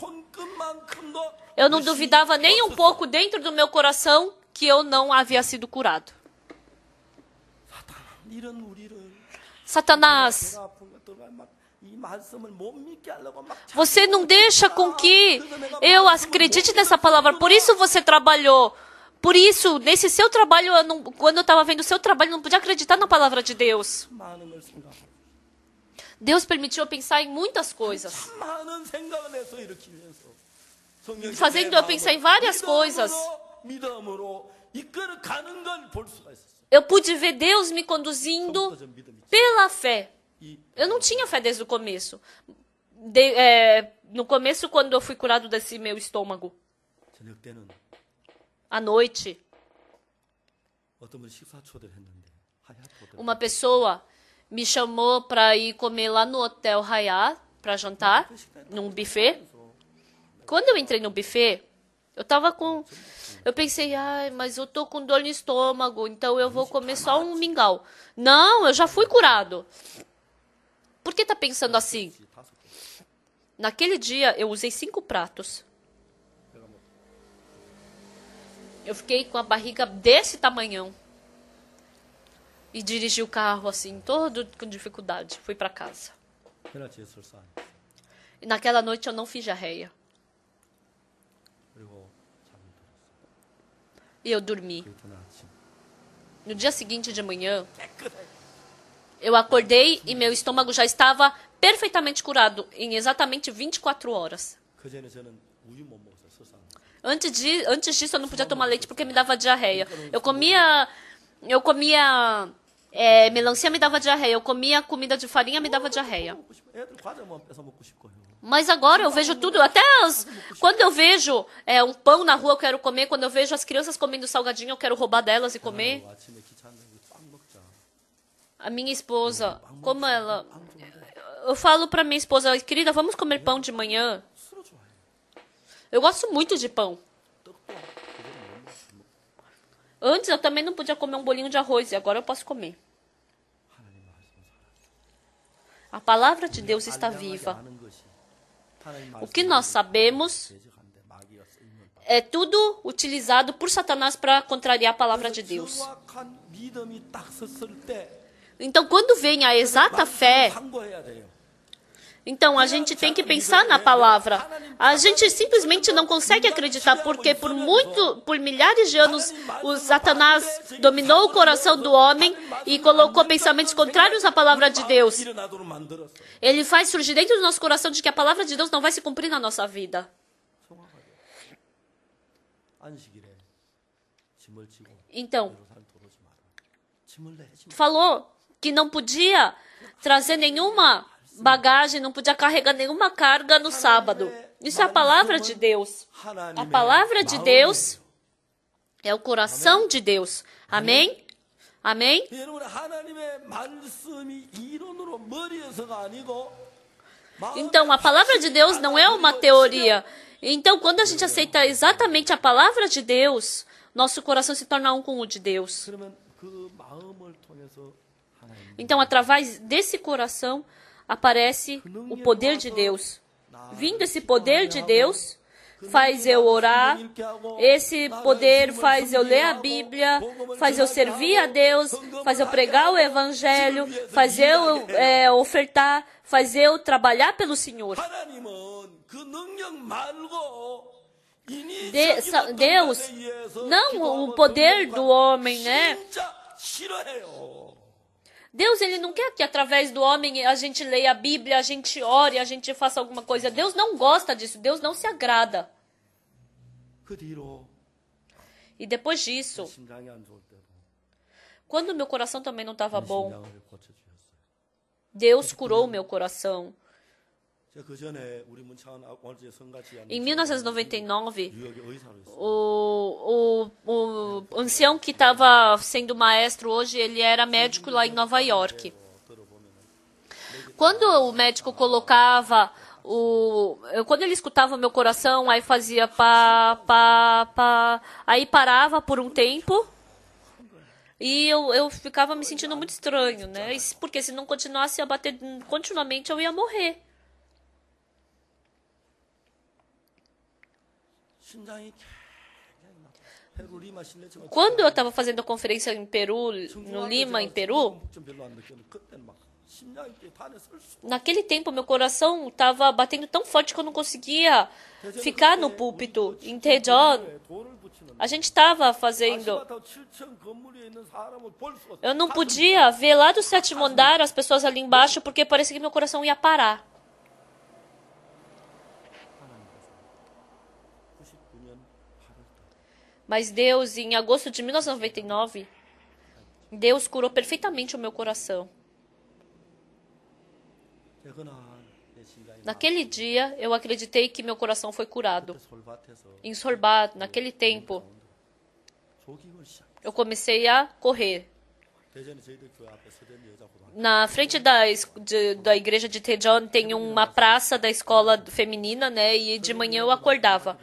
Eu não duvidava nem um pouco dentro do meu coração que eu não havia sido curado. Satanás, você não deixa com que eu acredite nessa palavra. Por isso você trabalhou. Por isso, nesse seu trabalho, quando eu estava vendo o seu trabalho, eu não podia acreditar na palavra de Deus. Deus permitiu eu pensar em muitas coisas. Fazendo eu pensar em várias coisas. Eu pude ver Deus me conduzindo pela fé. Eu não tinha fé desde o começo. No começo, quando eu fui curado desse meu estômago. À noite, uma pessoa me chamou para ir comer lá no Hotel Hyatt, para jantar, num buffet. Quando eu entrei no buffet, eu pensei, mas eu tô com dor no estômago, então eu vou comer só um mingau. Não, eu já fui curado. Por que tá pensando assim? Naquele dia, eu usei 5 pratos. Eu fiquei com a barriga desse tamanhão. E dirigi o carro assim, todo com dificuldade. Fui para casa. E naquela noite eu não fiz diarreia. E eu dormi. No dia seguinte de manhã, eu acordei e meu estômago já estava perfeitamente curado em exatamente 24 horas. Antes disso, eu não podia tomar leite porque me dava diarreia. Eu comia melancia, me dava diarreia. Eu comia comida de farinha, me dava diarreia. Mas agora eu vejo tudo. Quando eu vejo um pão na rua, eu quero comer. Quando eu vejo as crianças comendo salgadinho, eu quero roubar delas e comer. A minha esposa, como ela... Eu falo para minha esposa, querida, vamos comer pão de manhã? Eu gosto muito de pão. Antes eu também não podia comer um bolinho de arroz e agora eu posso comer. A palavra de Deus está viva. O que nós sabemos é tudo utilizado por Satanás para contrariar a palavra de Deus. Então, quando vem a exata fé, 상고해야 돼요. então a gente tem que pensar na palavra. A gente simplesmente não consegue acreditar porque por milhares de anos o Satanás dominou o coração do homem e colocou pensamentos contrários à palavra de Deus. 일어나도록 만들었어요. Ele faz surgir dentro do nosso coração de que a palavra de Deus não vai se cumprir na nossa vida. 안식일에 짐을 지고 Então, 예루살렘 들어오지 마라. 짐을 내지 마. falou que não podia trazer nenhuma bagagem, não podia carregar nenhuma carga no sábado. Isso é a palavra de Deus. A palavra de Deus é o coração de Deus. Amém? Amém? 여러분 하나님의 말씀이 이론으로 머리에서가 아니고 Então, a palavra de Deus não é uma teoria. Então, quando a gente aceita exatamente a palavra de Deus, nosso coração se torna um com o de Deus. 그러면 그 마음을 통해서 하나님 Então, através desse coração, aparece o poder de Deus. Vindo esse poder de Deus, faz eu orar. Esse poder faz eu ler a Bíblia, faz eu servir a Deus, faz eu pregar o Evangelho, faz eu ofertar, faz eu trabalhar pelo Senhor. 하나님은 그 능력 말고 Deus, não o poder do homem, né? 진짜 싫어해요. Deus, ele não quer que através do homem a gente leia a Bíblia, a gente ore, a gente faça alguma coisa. Deus não gosta disso, Deus não se agrada. 그 뒤로 E depois disso, 심장이 안 좋을 때도 quando meu coração também não estava bom, 심장을 고쳐주셨어요. Deus curou meu coração. 제가 그 전에 우리 문창원 원주의 성가지 Em 1999, 뉴욕에 의사로 있어요. o ancião que estava sendo maestro hoje, ele era médico lá em Nova York. Quando o médico colocava quando ele escutava o meu coração, aí fazia pá, pá, pá, aí parava por um tempo e eu ficava me sentindo muito estranho, né? Porque se não continuasse a bater continuamente, eu ia morrer. 심장이 페루 리마 실내처럼 Quando eu estava fazendo a conferência em Peru, no Lima, em Peru, 좀 별로 안 느꼈는데 그때는 막 심장이 단에 설 수. naquele tempo meu coração estava batendo tão forte que eu não conseguia ficar no púlpito. Em Daejeon, 돌을 붙이는 a gente estava fazendo. 아시마타워 7층 건물 위에 있는 사람을 볼 수가 없어요. Eu não podia ver lá do 7º andar as pessoas ali embaixo porque parecia que meu coração ia parar. 99년 8월달 Mas Deus, em agosto de 1999, Deus curou perfeitamente o meu coração. 그날 내 심장이 Naquele dia, eu acreditei que meu coração foi curado. 솔밭에서 Em Sorbat, naquele tempo, 조깅을 시작. eu comecei a correr. 대전에 저희들 교회 앞에 서대문 여자고등학교 Na frente da igreja de Daejeon tem uma praça da escola feminina, né? E de manhã eu acordava.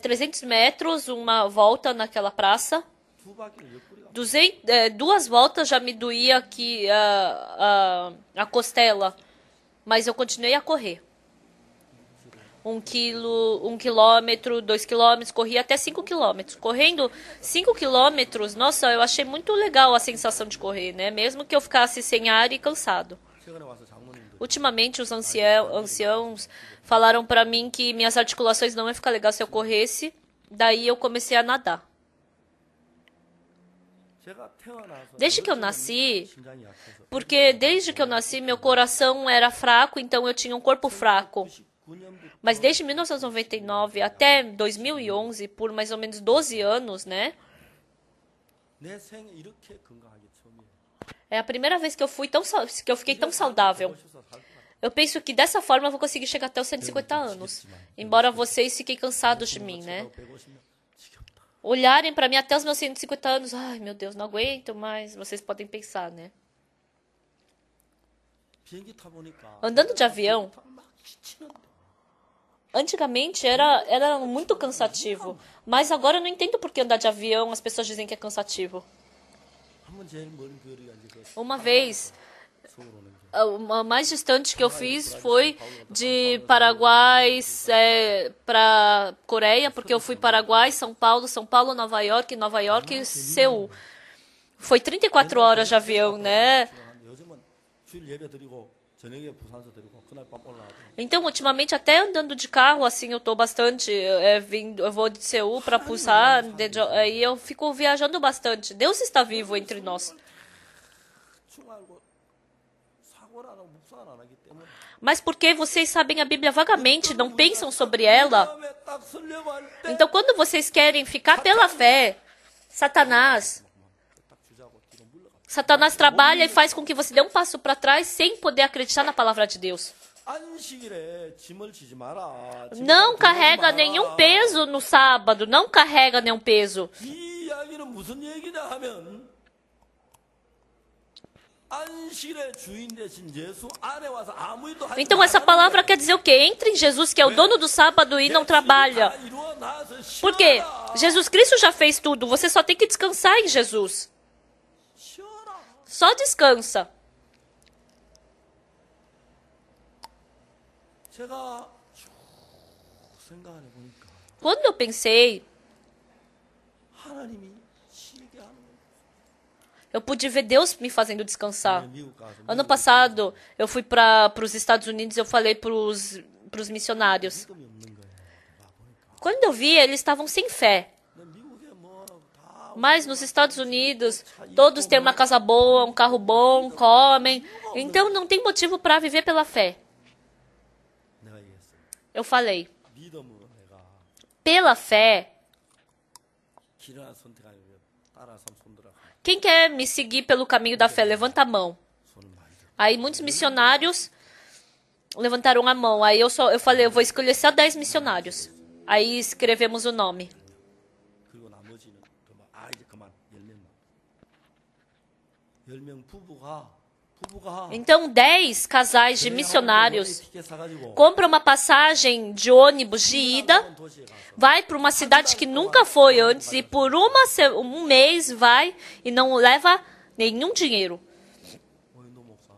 300 metros, uma volta naquela praça. 두 바퀴를 옆구리가 2 voltas já me doía aqui a costela. Mas eu continuei a correr. 1 quilômetro, 2 quilômetros, corri até 5 quilômetros. Correndo 5 quilômetros, nossa, eu achei muito legal a sensação de correr, né? Mesmo que eu ficasse sem ar e cansado. 최근에 와서 장모님들 Ultimamente, os anciãos falaram pra mim que minhas articulações não iam ficar legal se eu corresse. Daí eu comecei a nadar. 제가 태어나서 Desde que eu nasci, 심장이 약해서 porque desde que eu nasci meu coração era fraco, então eu tinha um corpo fraco. 9년부터 Mas desde 1999 até 2011, por mais ou menos 12 anos, né? 내 생에 이렇게 건강하기 처음이에요. É a primeira vez que eu fiquei tão saudável. 멋있어서 살 것 같아요. Eu penso que dessa forma eu vou conseguir chegar até os 150 anos. Embora vocês fiquem cansados de mim, né? 150년 지겹다. Olharem pra mim até os meus 150 anos, ai meu Deus, não aguento mais. Vocês podem pensar, né? 비행기 타 보니까 Andando de avião, 막 지치는데 antigamente era muito cansativo. Mas agora eu não entendo por que andar de avião as pessoas dizem que é cansativo. 한번 제일 먼 거리가 이제 그 Uma vez, 서울 오는 게 a mais distante que eu fiz foi de Paraguai para Coreia, porque eu fui Paraguai, São Paulo, Nova York, Seul. Foi 34 horas de avião, né? 요즘은 주일 예배 드리고 저녁에 부산서 드리고 그날 밤 올라가고. Então, ultimamente, até andando de carro, assim, eu tô bastante vindo, eu vou de Seul para Busan, aí eu fico viajando bastante. Deus está vivo entre nós. 충하고 사고를 안 하고 묵상을 안 하기 때문에 Mas porque vocês sabem a Bíblia vagamente, não pensam sobre ela. 다음에 딱 설려고 할 때 Então, quando vocês querem ficar pela fé, Satanás 딱 주자고 뒤로 물러가. Satanás trabalha e faz com que você dê um passo para trás sem poder acreditar na palavra de Deus. 안식일에 짐을 지지 마라. Não carrega nenhum peso no sábado, não carrega nenhum peso. 이 이야기는 무슨 얘기냐 하면 안식일의 주인 대신 예수 안에 와서 아무 일도 하지 Então essa palavra quer dizer o quê? Entre em Jesus, que é o dono do sábado e não trabalha. Por quê? Jesus Cristo já fez tudo, você só tem que descansar em Jesus. Só descansa. 제가 쭉 생각을 해보니까 Quando eu pensei, 하나님이 쉬게 하는 거예요. eu pude ver Deus me fazendo descansar. 미국 가서 Ano passado, eu fui para os Estados Unidos e eu falei para os missionários. 믿음이 없는 거예요. 와 보니까. Quando eu vi, eles estavam sem fé. 근데 미국에 뭐다 Mas nos Estados Unidos, todos têm uma casa boa, um carro bom, comem. Então não tem motivo para viver pela fé. 내가 얘기했어요. Eu falei, 믿음으로 내가 pela fé, 길을 하나 선택하려고 따라서 손들어 quem quer me seguir pelo caminho da fé, levanta a mão. 손을 많이 들어. Aí muitos missionários levantaram a mão. Aí eu falei, eu vou escolher só 10 missionários. Aí escrevemos o nome. 그리고 나머지는 이제 그만 10명만. 10명 부부가 Então 10 casais de missionários 티켓 사가지고 compram uma passagem de ônibus de ida, vai para uma cidade que nunca foi antes e por um mês vai e não leva nenhum dinheiro. 오인도 목사가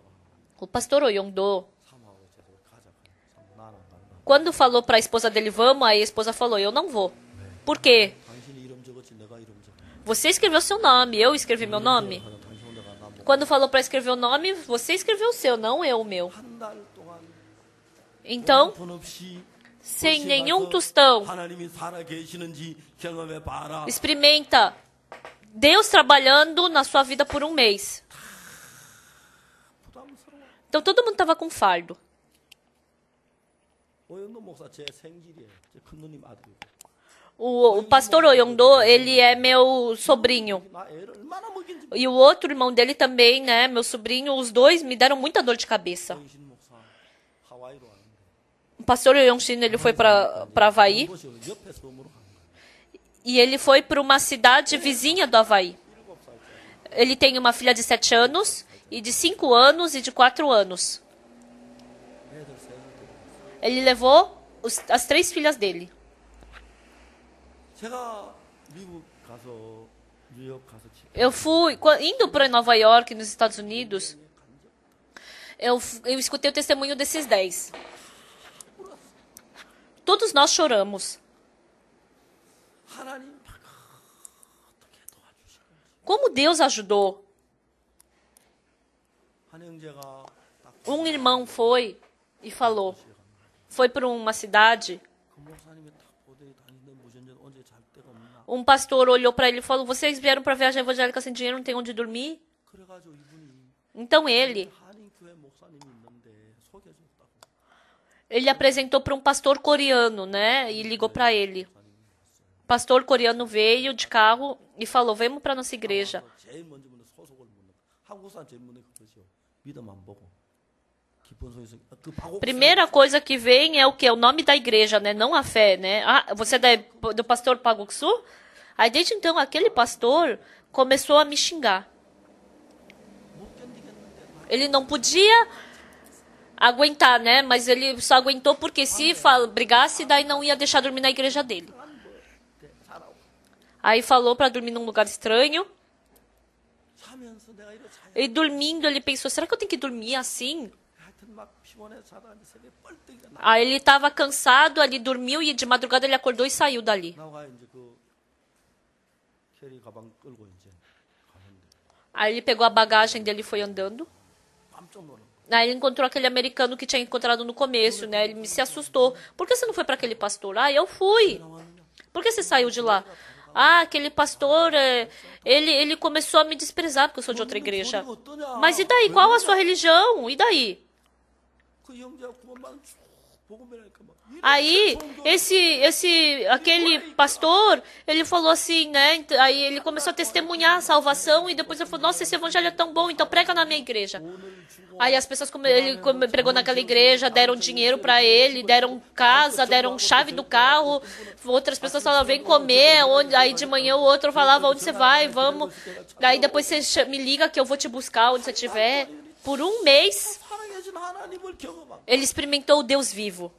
O pastor Oyongdo, 사모하고 제대로 가자. 나는 안 간다. quando falou para a esposa dele, vamos, aí a esposa falou, eu não vou. Por quê? 당신이 이름 적었지 내가 이름 적어. Você escreveu seu nome, eu escrevi meu nome. 당신 혼자가 나 못. Quando falou para escrever o nome, você escreveu o seu, não eu o meu. 한 달 동안 Então, 돈 없이 sem nenhum tostão, 하나님이 살아 계시는지 경험해 봐라. experimenta Deus trabalhando na sua vida por um mês. 부담스러워. Então todo mundo estava com fardo. 오영도 목사 제 생질이에요. 제 큰누님 아들이고. O pastor Oyongdo, ele é meu sobrinho. 나 애를 얼마나 먹인지. E o outro irmão dele também, né, meu sobrinho, os dois me deram muita dor de cabeça. 오영신 목사 하와이로 왔는데. O pastor Yongshin, ele foi para Havaí 그것이 옆에 섬으로 간 거예요. e ele foi para uma cidade vizinha do Havaí. Ele tem uma filha de 7 anos, e de 5 anos e de 4 anos. 애들 셋을 데리고. Ele levou as 3 filhas dele. 제가 미국 가서 뉴욕 가서 Eu fui, indo para Nova York, nos Estados Unidos, eu escutei o testemunho desses 10. Todos nós choramos. 하나님 어떻게 도와주시는지. Como Deus ajudou. 한 형제가 딱 Um irmão foi e falou. Foi para uma cidade. 그 목사님이 딱 보더니 다니는데 무전전 언제 잘 데가 없나. Um pastor olhou para ele e falou, vocês vieram para a viagem evangélica sem dinheiro, não tem onde dormir? 그래가지고 이분이 Então ele 한인교회 목사님이 있는데 소개해줬다고. ele apresentou para um pastor coreano, né? E ligou para ele. O pastor coreano veio de carro e falou, vamos para nossa igreja. 제일 먼저 묻는 소속을 묻는 한국 사람 제일 묻는 그것이요. 믿음 안 보고 기쁜 소리에서 그 바고. Primeira coisa que vem é o quê? O nome da igreja, né? Não a fé, né? Ah, você é do pastor Paguksu? Aí desde então aquele pastor começou a me xingar. Ele não podia aguentar, né? Mas ele só aguentou porque se brigasse, daí não ia deixar dormir na igreja dele. Aí falou para dormir num lugar estranho. 자면서 내가 이래 자. E dormindo, ele pensou, será que eu tenho que dormir assim? 하여튼 막 피곤해 자다가 새벽 뻘떡이가 나. Aí ele estava cansado, ali dormiu e de madrugada ele acordou e saiu dali. 나가 이제 그 캐리 가방 끌고 이제 가는데 Aí ele pegou a bagagem dele e foi andando. 깜짝 놀랐어. Aí ele encontrou aquele americano que tinha encontrado no começo, né? Ele se assustou. Por que você não foi para aquele pastor? Ah, eu fui. Por que você saiu de lá? Ah, aquele pastor, ele começou a me desprezar porque eu sou de outra igreja. Mas e daí? Qual a sua religião? E daí? 그 형제가 구원받은 쭉 복음이라니까 막 Aí, aquele pastor, ele falou assim, né? Aí ele começou a testemunhar a salvação e depois ele falou, nossa, esse evangelho é tão bom, então prega na minha igreja. Aí as pessoas, ele pregou naquela igreja, deram dinheiro pra ele, deram casa, deram chave do carro. Outras pessoas falavam, vem comer. Aí de manhã o outro falava, onde você vai? Vamos. Aí depois você me liga que eu vou te buscar onde você estiver. Por um mês, 살아계신 하나님을 경험하고 ele experimentou o Deus vivo.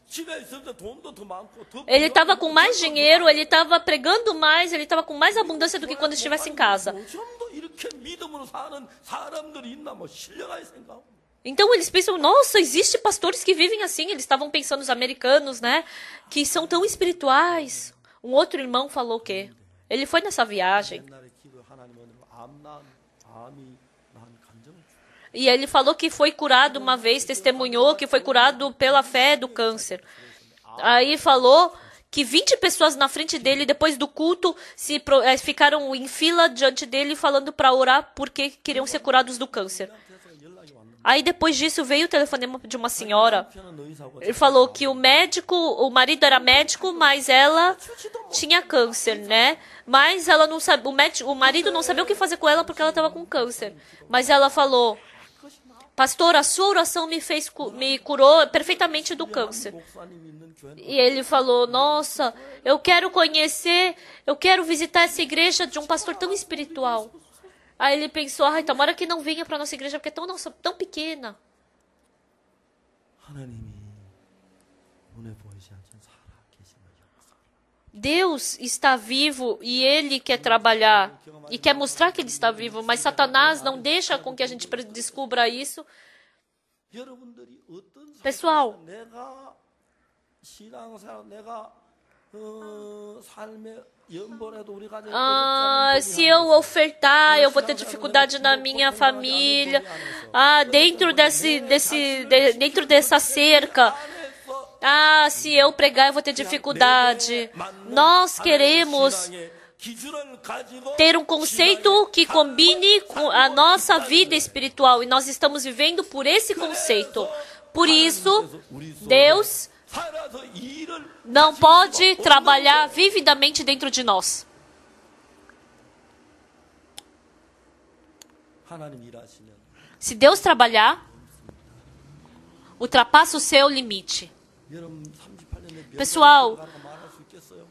지가 있을 때 돈도 더 많고 더 Ele estava com mais dinheiro, ele estava pregando mais, ele estava com mais abundância do que quando estivesse em casa. 좀더 이렇게 믿음으로 사는 사람들이 있나 뭐 신령하게 생각하고 Então eles pensam, nossa, existe pastores que vivem assim. Eles estavam pensando nos americanos, né? Que são tão espirituais. Um outro irmão falou o quê? Ele foi nessa viagem. 옛날에 기도 하나님 오늘 암이 난 감정을 E ele falou que foi curado uma vez, testemunhou que foi curado pela fé do câncer. Aí falou que 20 pessoas na frente dele, depois do culto, ficaram em fila diante dele falando para orar porque queriam ser curados do câncer. Aí depois disso veio o telefonema de uma senhora. Ele falou que o marido era médico, mas ela tinha câncer, né? Mas ela não sabe, o marido não sabia o que fazer com ela porque ela estava com câncer. Mas ela falou, pastor, a sua oração me curou perfeitamente do câncer. E ele falou, nossa, eu quero visitar essa igreja de um pastor tão espiritual. Aí ele pensou, ai, tomara que não venha para nossa igreja porque é tão pequena. 하나님이 눈에 보이지 않는 살아계심을 역사. Deus está vivo e Ele quer trabalhar e quer mostrar que Ele está vivo, mas Satanás não deixa com que a gente descubra isso. 여러분들이 어떤 Pessoal, 내가 신앙생활 내가 삶의 연번에도 우리 가정에 se eu ofertar, eu vou ter dificuldade na minha família. Dentro dessa cerca. Se eu pregar, eu vou ter dificuldade. Nós queremos ter um conceito que combine com a nossa vida espiritual. E nós estamos vivendo por esse conceito. Por isso, Deus não pode trabalhar vividamente dentro de nós. Se Deus trabalhar, ultrapassa o seu limite. Pessoal,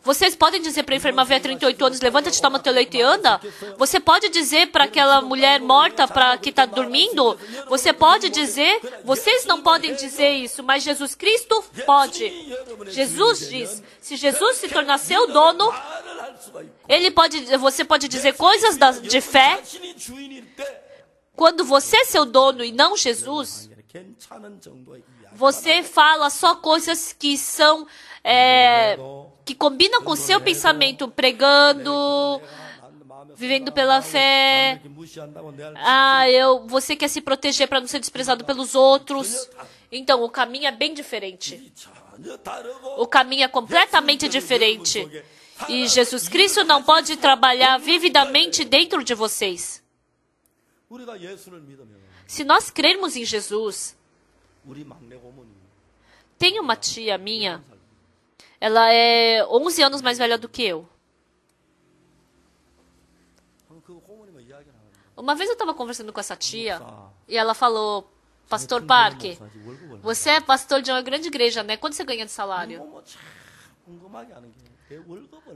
vocês podem dizer para a enferma há 38 anos, levanta-te, toma teu leito e anda? Você pode dizer para aquela mulher morta que está dormindo? Você pode dizer? Vocês não podem dizer isso, mas Jesus Cristo pode. Jesus diz, se Jesus se tornar seu dono, você pode dizer coisas de fé. Quando você é seu dono e não Jesus, você fala só coisas que são que combinam com o seu pensamento, pregando, vivendo pela fé. Você quer se proteger para não ser desprezado pelos outros. Então, o caminho é bem diferente. O caminho é completamente diferente. E Jesus Cristo não pode trabalhar vividamente dentro de vocês. Se nós crermos em Jesus, tem uma tia minha, ela é 11 anos mais velha do que eu. Uma vez eu estava conversando com essa tia e ela falou, Pastor Parker, você é pastor de uma grande igreja, né? Quanto você ganha de salário?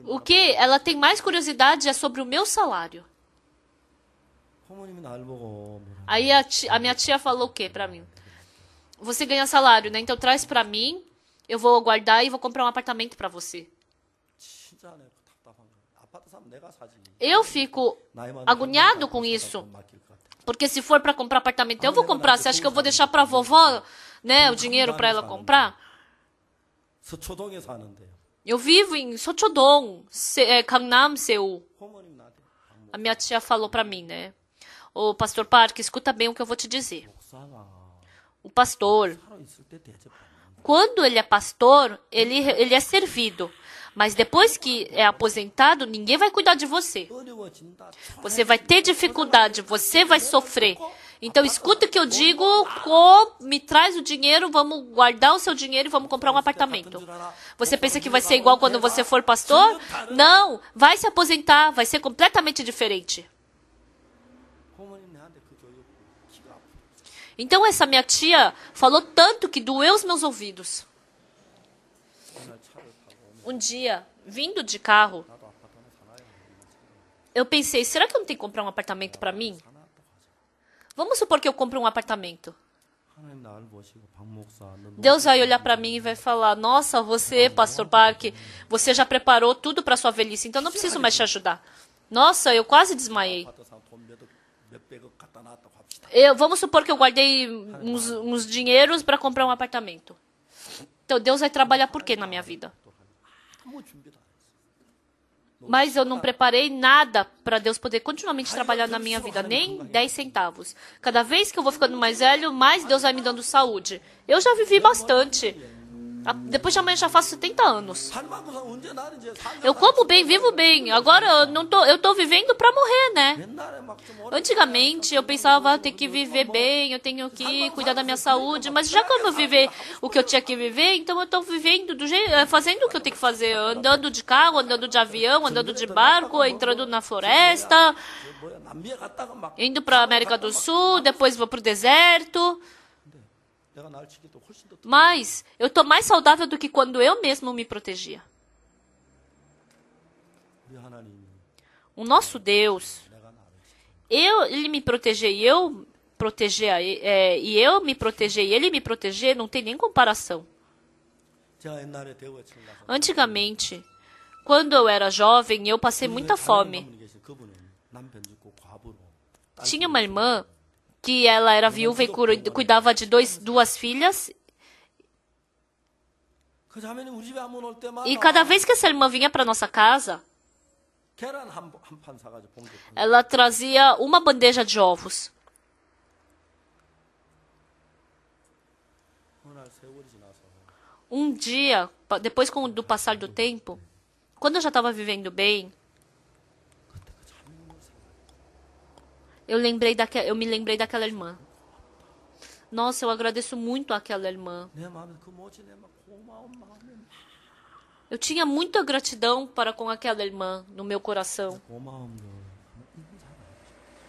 O que ela tem mais curiosidade é sobre o meu salário. Aí a minha tia falou o quê para mim? Você ganha salário, né? Então traz para mim, eu vou guardar e vou comprar um apartamento para você. Eu fico agoniado com isso. Porque se for para comprar apartamento, eu vou comprar. Você acha que eu vou deixar para a vovó, né, o dinheiro para ela comprar? Eu vivo em Sochodong, Gangnam, Seul. a minha tia falou para mim, né? Ô, pastor Park, escuta bem o que eu vou te dizer. 목사가 O pastor, 살아있을 때 대접하는 quando ele é pastor, ele é servido. Mas depois que é aposentado, ninguém vai cuidar de você. 어려워진다. Você vai ter dificuldade, você vai sofrer. Então escuta o que eu digo, me traz o dinheiro, vamos guardar o seu dinheiro e vamos comprar um apartamento. Você pensa que vai ser igual quando você for pastor? Não, vai se aposentar, vai ser completamente diferente. 고모님 내한테 그 교육 기가 아프다. Então essa minha tia falou tanto que doeu os meus ouvidos. 맨날 차를 타고 오면 Um dia, vindo de carro, 나도 아파트 하나 사놔야 되는데 eu pensei, será que eu não tenho que comprar um apartamento para mim? 사놔 또 가자. Vamos supor que eu compre um apartamento. 하나님 나를 보시고 박 목사 너 Deus vai olhar para mim e vai falar, nossa, você, pastor Park, você já preparou tudo para sua velhice, então não preciso mais te ajudar. Nossa, eu quase desmaiei. 아파트 사 돈 몇백억 갖다 놨다고 합시다. Vamos supor que eu guardei uns dinheiros para comprar um apartamento. Então Deus vai trabalhar por quê na minha vida? 아무 준비도 안 했어. Mas eu não preparei nada para Deus poder continuamente trabalhar na minha vida, nem 10 centavos. Cada vez que eu vou ficando mais velho, mais Deus vai me dando saúde. Eu já vivi bastante. Depois de amanhã já faço 70 anos. 할망구사 언제 나는 이제 Eu como bem, vivo bem. Agora eu tô vivendo para morrer, né? 옛날에 막좀 Antigamente eu pensava, eu tenho que viver bem, eu tenho que cuidar da minha saúde, mas já como eu viver o que eu tinha que viver, então eu tô vivendo fazendo o que eu tenho que fazer, andando de carro, andando de avião, andando de barco, entrando na floresta, 뭐야 남미에 갔다가 막 indo para América do Sul, depois vou pro deserto. 내가 날 치기도 훨씬 더 Mas eu tô mais saudável do que quando eu mesmo me protegia. 우리 하나님이 O nosso Deus, 내가 나를 ele me proteger e eu proteger, e eu me proteger e ele me proteger, não tem nem comparação. 제가 옛날에 대구에 처음 가서 Antigamente, quando eu era jovem, eu passei muita fome. 그분은 남편 죽고 과부로 Tinha uma irmã que ela era viúva e cuidava de duas filhas. 그 자매님 우리 집에 한번 올 때마다 E cada vez que essa irmã vinha para nossa casa, 계란 한판 사가지고 봉지 ela trazia uma bandeja de ovos. 어느 날 세월이 지나서 Um dia, depois do passar do tempo, quando eu já estava vivendo bem, eu me lembrei daquela irmã. Nossa, eu agradeço muito àquela irmã. 내 마음에 그 뭐지 내 막 고마운 마음에 Eu tinha muita gratidão para com aquela irmã no meu coração. 고마움을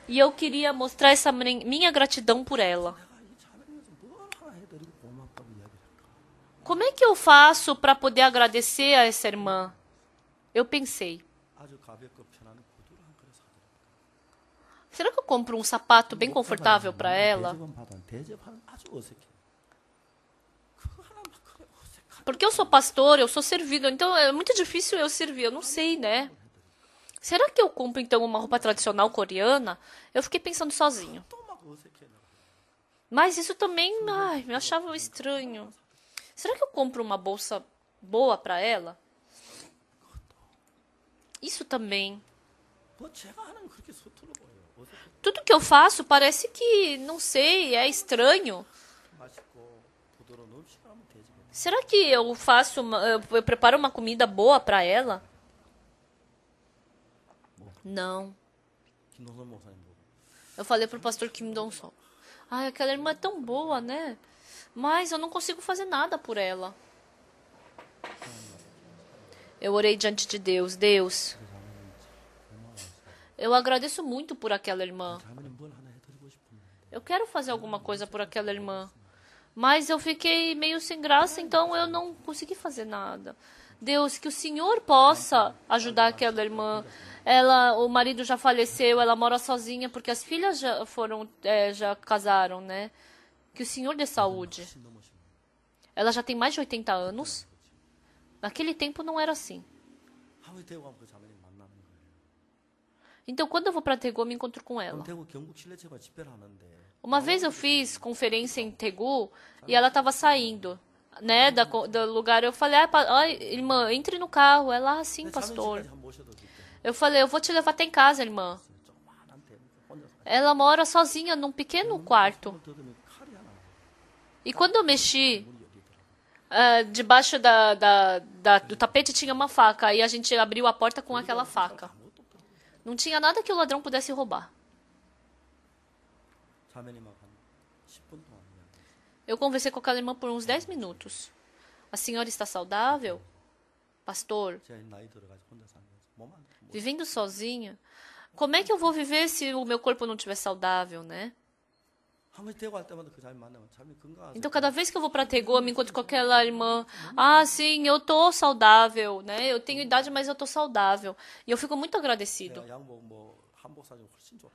E eu queria mostrar essa minha gratidão por ela. 내가 이 자매님에서 뭘 하나 해드리고 고맙다고 이야기를 할까? Como é que eu faço para poder agradecer a essa irmã? Eu pensei, 아주 가볍고 편한 구두를 한 그릇 사드릴까? será que eu compro um sapato bem confortável para ela? 대접하는 아주 어색해. 그거 하나 막 그래 어색하다. Porque eu sou pastor, eu sou servido, então é muito difícil eu servir, eu não sei, né? Será que eu compro então uma roupa tradicional coreana? Eu fiquei pensando sozinho. 또막 어색해. Mas isso também, me achava estranho. Será que eu compro uma bolsa boa para ela? Isso também. 뭐 제가 하는 건 그렇게 서툴러 보여요. 어색해. Tudo que eu faço parece que, não sei, é estranho. 맛있고 부드러운 음식을 하면 되지. Será que eu preparo uma comida boa para ela? Não. 김동선 목사님 보고 Eu falei pro pastor Kim Dong-sol. Ai, aquela irmã é tão boa, né? Mas eu não consigo fazer nada por ela. Eu orei diante de Deus. Deus, eu agradeço muito por aquela irmã. 자매님 뭘 하나 해드리고 싶은데 Eu quero fazer alguma coisa por aquela irmã. Mas eu fiquei meio sem graça, então eu não consegui fazer nada. Deus, que o Senhor possa ajudar aquela irmã. O marido já faleceu, ela mora sozinha porque as filhas já casaram, né? Que o Senhor dê saúde. Ela já tem mais de 80 anos. Naquele tempo não era assim. 하와이 대구 가면 그 자매님 만나는 거예요. Então, quando eu vou para Daegu, eu me encontro com 그럼 ela. 대구 경북 칠레체가 집회를 하는데 Uma vez eu fiz conferência em Daegu e ela estava saindo, né, do lugar. Eu falei, irmã, entre no carro. Ela, sim, pastor. 자매님까지 한번 모셔도 될게. Eu falei, eu vou te levar até em casa, irmã. Ela mora sozinha num pequeno quarto. 손을 뜯으면 칼이 하나 E quando eu mexi, 문이 열리더라고요. debaixo do tapete tinha uma faca. Aí a gente abriu a porta com aquela faca. 아무것도 없더라고요. Não tinha nada que o ladrão pudesse roubar. 자매님하고 한 10분 동안 이야기했어요. Eu conversei com aquela irmã por uns 10 minutos. A senhora está saudável? Pastor, 제가 나이 들어가지고 혼자 사는 거죠. 몸안 vivendo sozinha, como é que eu vou viver se o meu corpo não estiver saudável, né? 한 번씩 대구할 때마다 그 자매 만나면 자매 건강하세요. Então, cada vez que eu vou para Tegô, eu me encontro com aquela irmã. Ah, sim, eu tô saudável, né? Eu tenho idade, mas eu tô saudável. E eu fico muito agradecido. 제가 양복 뭐 한복 사주면 훨씬 좋다.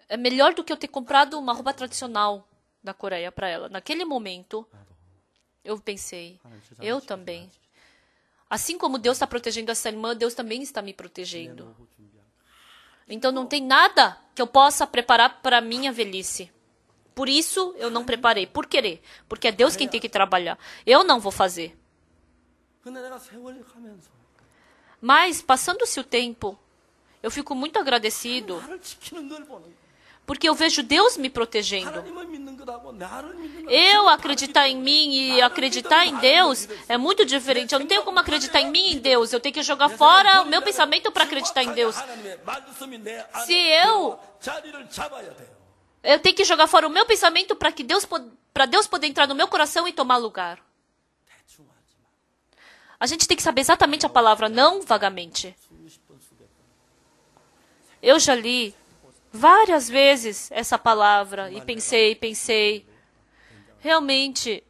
É melhor do que eu ter comprado uma roupa tradicional da Coreia para ela. Naquele momento, eu pensei, eu também. Assim como Deus está protegendo essa irmã, Deus também está me protegendo. 노후 준비한 Então, não tem nada que eu possa preparar para a minha velhice. Por isso, eu não preparei. Por querer. Porque é Deus quem tem que trabalhar. Eu não vou fazer. 근데 내가 세월이 가면서 Mas, passando-se o tempo, eu fico muito agradecido. 나를 지키는 걸 보는 거야. Porque eu vejo Deus me protegendo. 하나님을 믿는 것하고 나를 믿는 것 Eu acreditar em mim e acreditar em Deus é muito diferente. Eu não tenho como acreditar em mim e em Deus. Eu tenho que jogar fora o meu pensamento para acreditar em Deus. 하나님의 말씀이 내 안에 Se eu 자리를 잡아야 돼요. Eu tenho que jogar fora o meu pensamento para Deus poder entrar no meu coração e tomar lugar. 대충 하지 마. A gente tem que saber exatamente a palavra, não vagamente. 수십 번 수백 번. Eu já li várias vezes essa palavra e pensei. Realmente,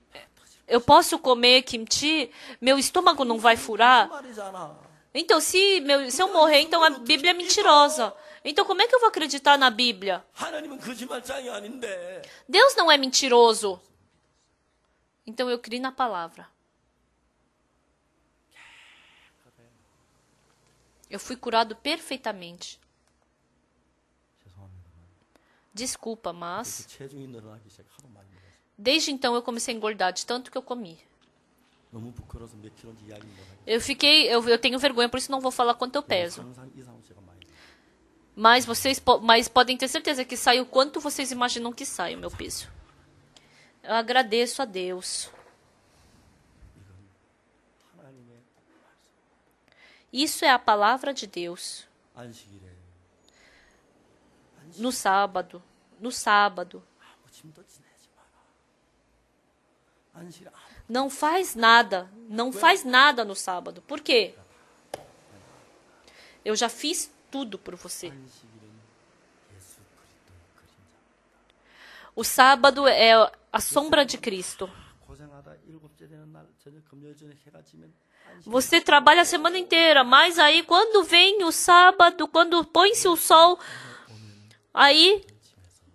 eu posso comer kimchi? Meu estômago não vai furar? 말이잖아. Então, se eu morrer, então a Bíblia é mentirosa. Então, como é que eu vou acreditar na Bíblia? 하나님은 거짓말장이 아닌데. Deus não é mentiroso. Então, eu criei na palavra. Eu fui curado perfeitamente. 죄송합니다. Desculpa, mas 체중이 늘어나기 시작 하도 많이 먹어서 desde então eu comecei a engordar de tanto que eu comi. 너무 부끄러워서 몇 킬로인지 이야기 못 하겠어요. Eu tenho vergonha, por isso não vou falar quanto eu peso. 상상 이상으로 제가 많이 먹어요. Mas podem ter certeza que sai o quanto vocês imaginam que sai o meu peso. Eu agradeço a Deus. 하나님의 Isso é a palavra de Deus. 안식일에 No sábado. 아무 짐도 지내지 마라. 안식일에 아무 Não faz nada. Não faz nada no sábado. Por quê? Eu já fiz tudo por você. 안식일은 예수 그리스도의 그림자. O sábado é a sombra de Cristo. 고생하다 일곱째 되는 날 저녁 금요일 전에 해가 지면 안식 Você trabalha a semana inteira, mas aí quando vem o sábado, quando põe-se o sol, aí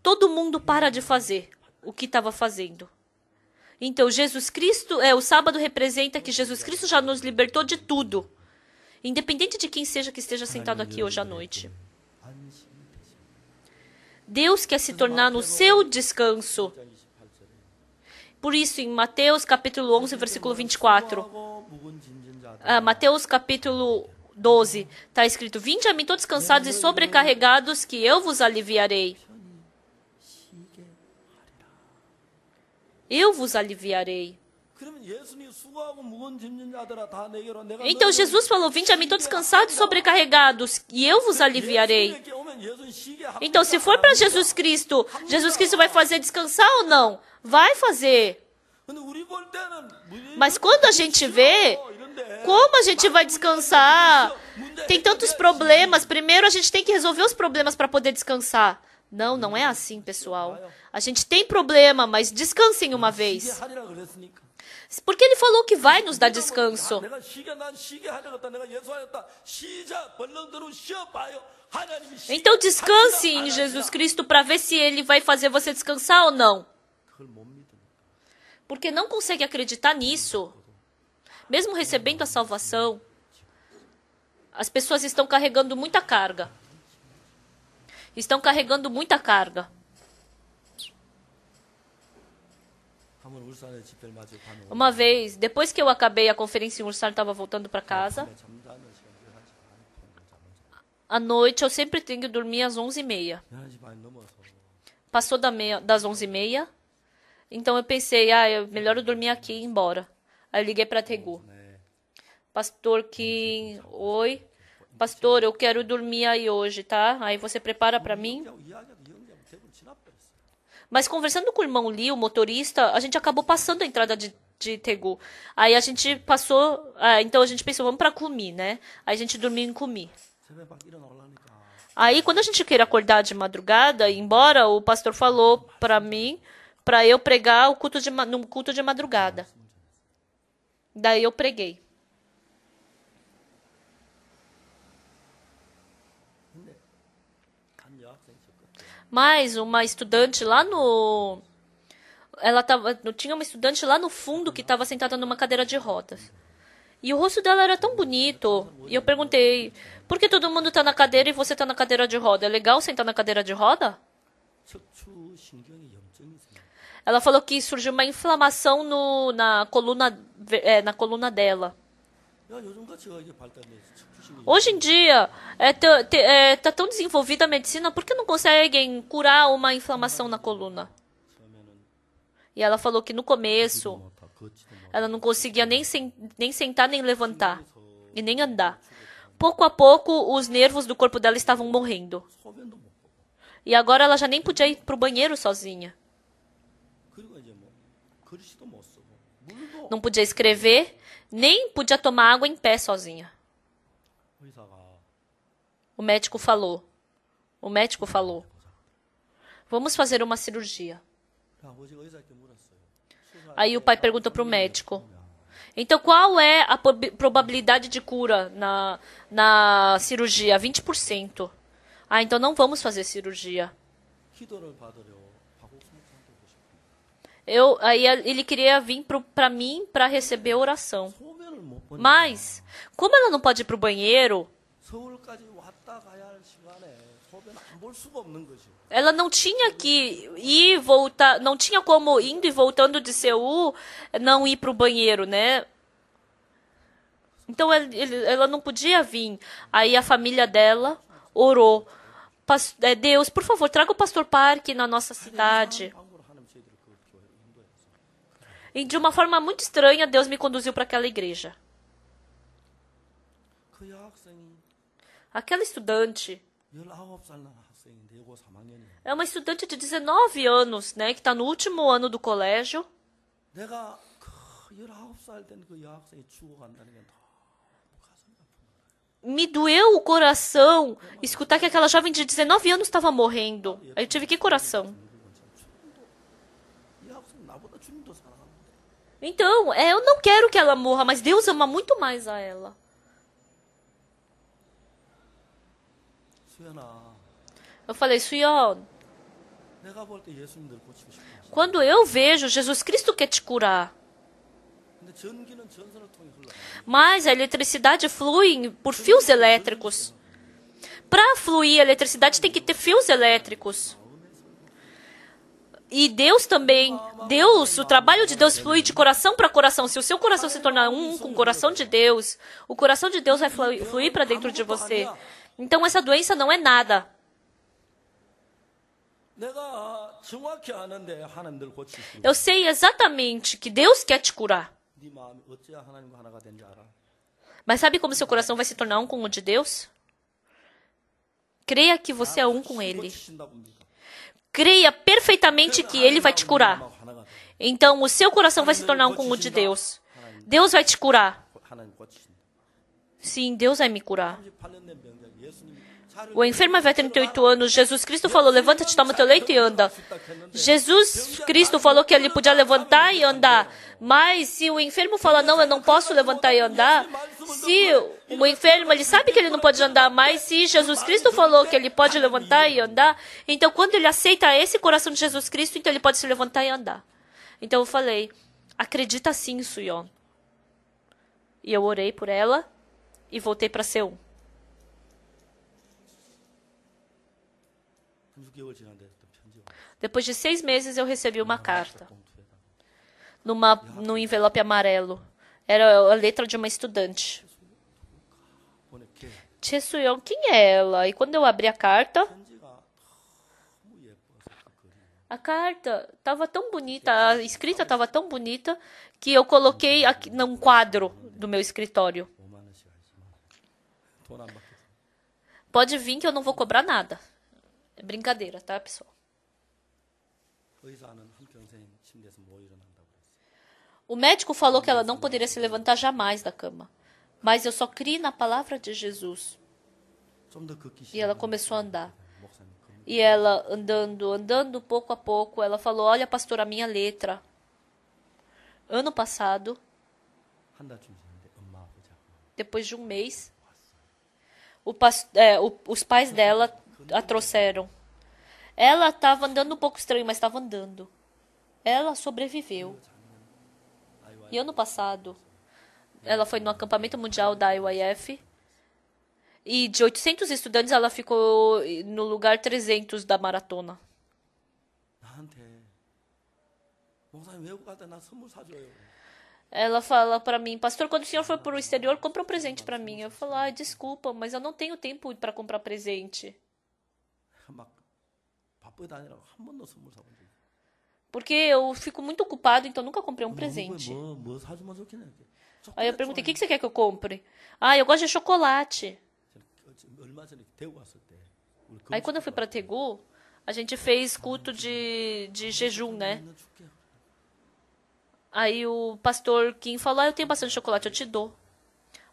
todo mundo para de fazer o que estava fazendo. Então, Jesus Cristo, o sábado representa que Jesus Cristo já nos libertou de tudo. Independente de quem seja que esteja sentado aqui hoje à noite. 안식이 되십니다. Deus quer se tornar no seu descanso. 28절에 Por isso, em Mateus capítulo 11, versículo 24. 수고하고 무거운 짐진 자들 Mateus capítulo 12, está escrito: Vinde a mim todos cansados e sobrecarregados, que eu vos aliviarei. 쉬게 하리라. 그러면 vos aliviarei. 예수님이 수고하고 무거운 짐진 자들아 다 내게로 내가 Então Jesus falou, vinde a mim todos cansados e sobrecarregados, e eu vos aliviarei. 예수님께 오면 예수는 쉬게 합니다. Então, se for para Jesus Cristo vai fazer descansar ou não? Vai fazer. 근데 우리 볼 때는 Mas quando a gente vê, como a gente vai descansar? Tem tantos problemas. Primeiro a gente tem que resolver os problemas para poder descansar. Não, não é assim, pessoal. A gente tem problema, mas descansem uma 쉬게 vez. 하리라 그랬으니까. Porque ele falou que vai nos dar descanso. 내가 난 쉬게 하려겠다. 내가 예수 하였다. 쉬자 벌렁대로 쉬어봐요. 하나님이 쉬게 Então descanse 하시나 em 안 Jesus 하시나. Cristo para ver se ele vai fazer você descansar ou não. 그걸 못 믿으니까. Porque não consegue acreditar nisso. Mesmo recebendo a salvação, as pessoas estão carregando muita carga. Estão carregando muita carga. 한번 울산에 집회를 마치고 가면 Uma vez, depois que eu acabei a conferência em Ursar, estava voltando para casa. 잠자는 시간 11시 반 정도 잠을 자. À noite eu sempre tenho que dormir às 11h30. 11시 반 넘어서 Passou das 11h30. Então eu pensei, é melhor eu dormir aqui e ir embora. Aí eu liguei para Tegu. 네. Pastor Kim, oi. Pastor, eu quero dormir aí hoje, tá? Aí você prepara para mim. 이야기하고 이야기하고 대부분 지나버렸어요. Mas conversando com o irmão Lee, o motorista, a gente acabou passando a entrada de Tegu. Aí a gente passou... então a gente pensou, vamos para Kumi, né? Aí a gente dormiu em Kumi. 새벽 막 일어나려니까 Aí quando a gente queria acordar de madrugada e ir embora, o pastor falou para mim, para eu pregar no culto de madrugada. Daí eu preguei. 근데 한 여학생이 있었거든요. Mas uma estudante lá no... tinha uma estudante lá no fundo que estava sentada numa cadeira de rodas. E o rosto dela era tão bonito. E eu perguntei, por que todo mundo está na cadeira e você está na cadeira de roda? É legal sentar na cadeira de roda? 척추 신경에 염증이 생겨. Ela falou que surgiu uma inflamação na coluna dela. 야, 요즘같이 이게 발달돼서 척추 신경이 Hoje em dia, tá tão desenvolvida a medicina, por que não conseguem curar uma inflamação na coluna? 처음에는 E ela falou que no começo, 다 걷지도 못 ela não conseguia nem sentar, nem levantar, e nem andar. Pouco a pouco, os nervos do corpo dela estavam morrendo. 소변도 못 보고. E agora ela já nem podia ir para o banheiro sozinha. 그리고 이제 뭐 글씨도 못 쓰고 물도 Não podia escrever, nem podia tomar água em pé sozinha. 의사가 O médico falou. Vamos fazer uma cirurgia. 아버지가 의사께 물었어요. Aí o pai perguntou para o médico. Então, qual é a probabilidade de cura na cirurgia? 20%. Ah, então não vamos fazer cirurgia. 기도를 받으려 박옥수 목사한테 오고 싶어요. Aí ele queria vir para mim para receber oração. 소변을 못 보니까 Mas, como ela não pode ir para o banheiro, 서울까지 왔다 가야 할 시간에 소변 안 볼 수가 없는 거죠. ela não tinha que ir e voltar, não tinha como indo e voltando de Seul não ir para o banheiro, né? Então ela não podia vir. Aí a família dela orou. Deus, por favor, traga o pastor Park na nossa cidade. 방법으로 하나님 저희들을 그 교회 인도했어요. E de uma forma muito estranha, Deus me conduziu para aquela igreja. 그 여학생이 Aquela estudante 19살 난 학생인데 이거 3학년이에요. é uma estudante de 19 anos, né, que está no último ano do colégio. 내가 그 19살 된 그 여학생이 죽어간다는 게 너무 가슴이 아픈 거예요. Me doeu o coração escutar que aquela jovem de 19 anos estava morrendo. Aí eu tive que coração. 이 학생 나보다 주님도 사랑하는데 Então, eu não quero que ela morra, mas Deus ama muito mais a ela. 수연아, Eu falei, Suyon, 내가 볼 때 예수님들 고치고 싶어. quando eu vejo, Jesus Cristo quer te curar. 근데 전기는 전선을 통해 흘러. Mas a eletricidade flui por fios elétricos. Para fluir a eletricidade tem que ter fios elétricos. E Deus também, o trabalho de Deus flui de coração para coração. Se o seu coração se tornar um com o coração de Deus, o coração de Deus vai fluir para dentro de você. Então essa doença não é nada. 내가 정확히 아는데 하나님들 고칠 수 있어. Eu sei exatamente que Deus quer te curar. 네 마음이 어찌야 하나님과 하나가 된지 알아? Mas sabe como seu coração vai se tornar um com o de Deus? Creia que você é um com Ele. 고치신다고 믿어. Creia perfeitamente que Ele vai te curar. 하나가 돼. Então o seu coração vai se tornar um com o de Deus. Deus vai te curar. 하나님 고치신다. Sim, Deus vai me curar. 38년 된 병자 예수님 O enfermo havia 38 anos. Jesus Cristo falou, levanta-te, toma teu leito e anda. Jesus Cristo falou que ele podia levantar e andar. Mas se o enfermo fala, não, eu não posso levantar e andar. Se o enfermo, ele sabe que ele não pode andar, mas se Jesus Cristo falou que ele pode levantar e andar, então quando ele aceita esse coração de Jesus Cristo, então ele pode se levantar e andar. Então eu falei, acredita sim, Suyon. E eu orei por ela e voltei para Seul. 6개월 지났는데 또 편지 왔어. Depois de 6 meses, eu recebi uma carta. 봉투에다가. No envelope amarelo. Era a letra de uma estudante. 보낼게. Chesuyeon, quem é ela? E quando eu abri a carta, 편지가 너무 예뻐서 그 글이 a carta estava tão bonita, a escrita estava tão bonita, que eu coloquei aqui num quadro do meu escritório. 5만 원씩 하지만 돈 안 받겠어. Pode vir que eu não vou cobrar nada. É brincadeira, tá, pessoal? 의사는 한평생 침대에서 못 일어난다고 그랬어요. O médico falou que ela não poderia se levantar jamais da cama. Mas eu só criei na palavra de Jesus. 좀 더 걷기 E ela 시작하면 começou a andar. 목사님 그 E ela andando pouco a pouco, ela falou: olha, pastor, a minha letra. Ano passado, 한 달쯤 지났는데 엄마 아버지하고 depois de um mês, os pais dela a trouxeram. Ela estava andando um pouco estranho, mas estava andando. Ela sobreviveu. E ano passado, ela foi no acampamento mundial da IYF. E de 800 estudantes, ela ficou no lugar 300 da maratona. 나한테 목사님 외국 갈 때 나 선물 사줘요. Ela fala pra mim: pastor, quando o senhor for pro exterior, compra um presente pra mim. Eu falo: ai, desculpa, mas eu não tenho tempo para comprar presente. 막 바쁘게 다니라고 한 번도 선물 사본 적이 없어요. Porque eu fico muito ocupado, então nunca comprei um presente. 뭐 사주면 좋겠네. Aí eu perguntei: o que você quer que eu compre? Ah, eu gosto de chocolate. 얼마 전에 대구 왔을 때 우리 Aí quando eu fui pra Tegu, a gente fez culto de jejum, né? 줄게. Aí o pastor Kim falou: eu tenho bastante chocolate, eu te dou.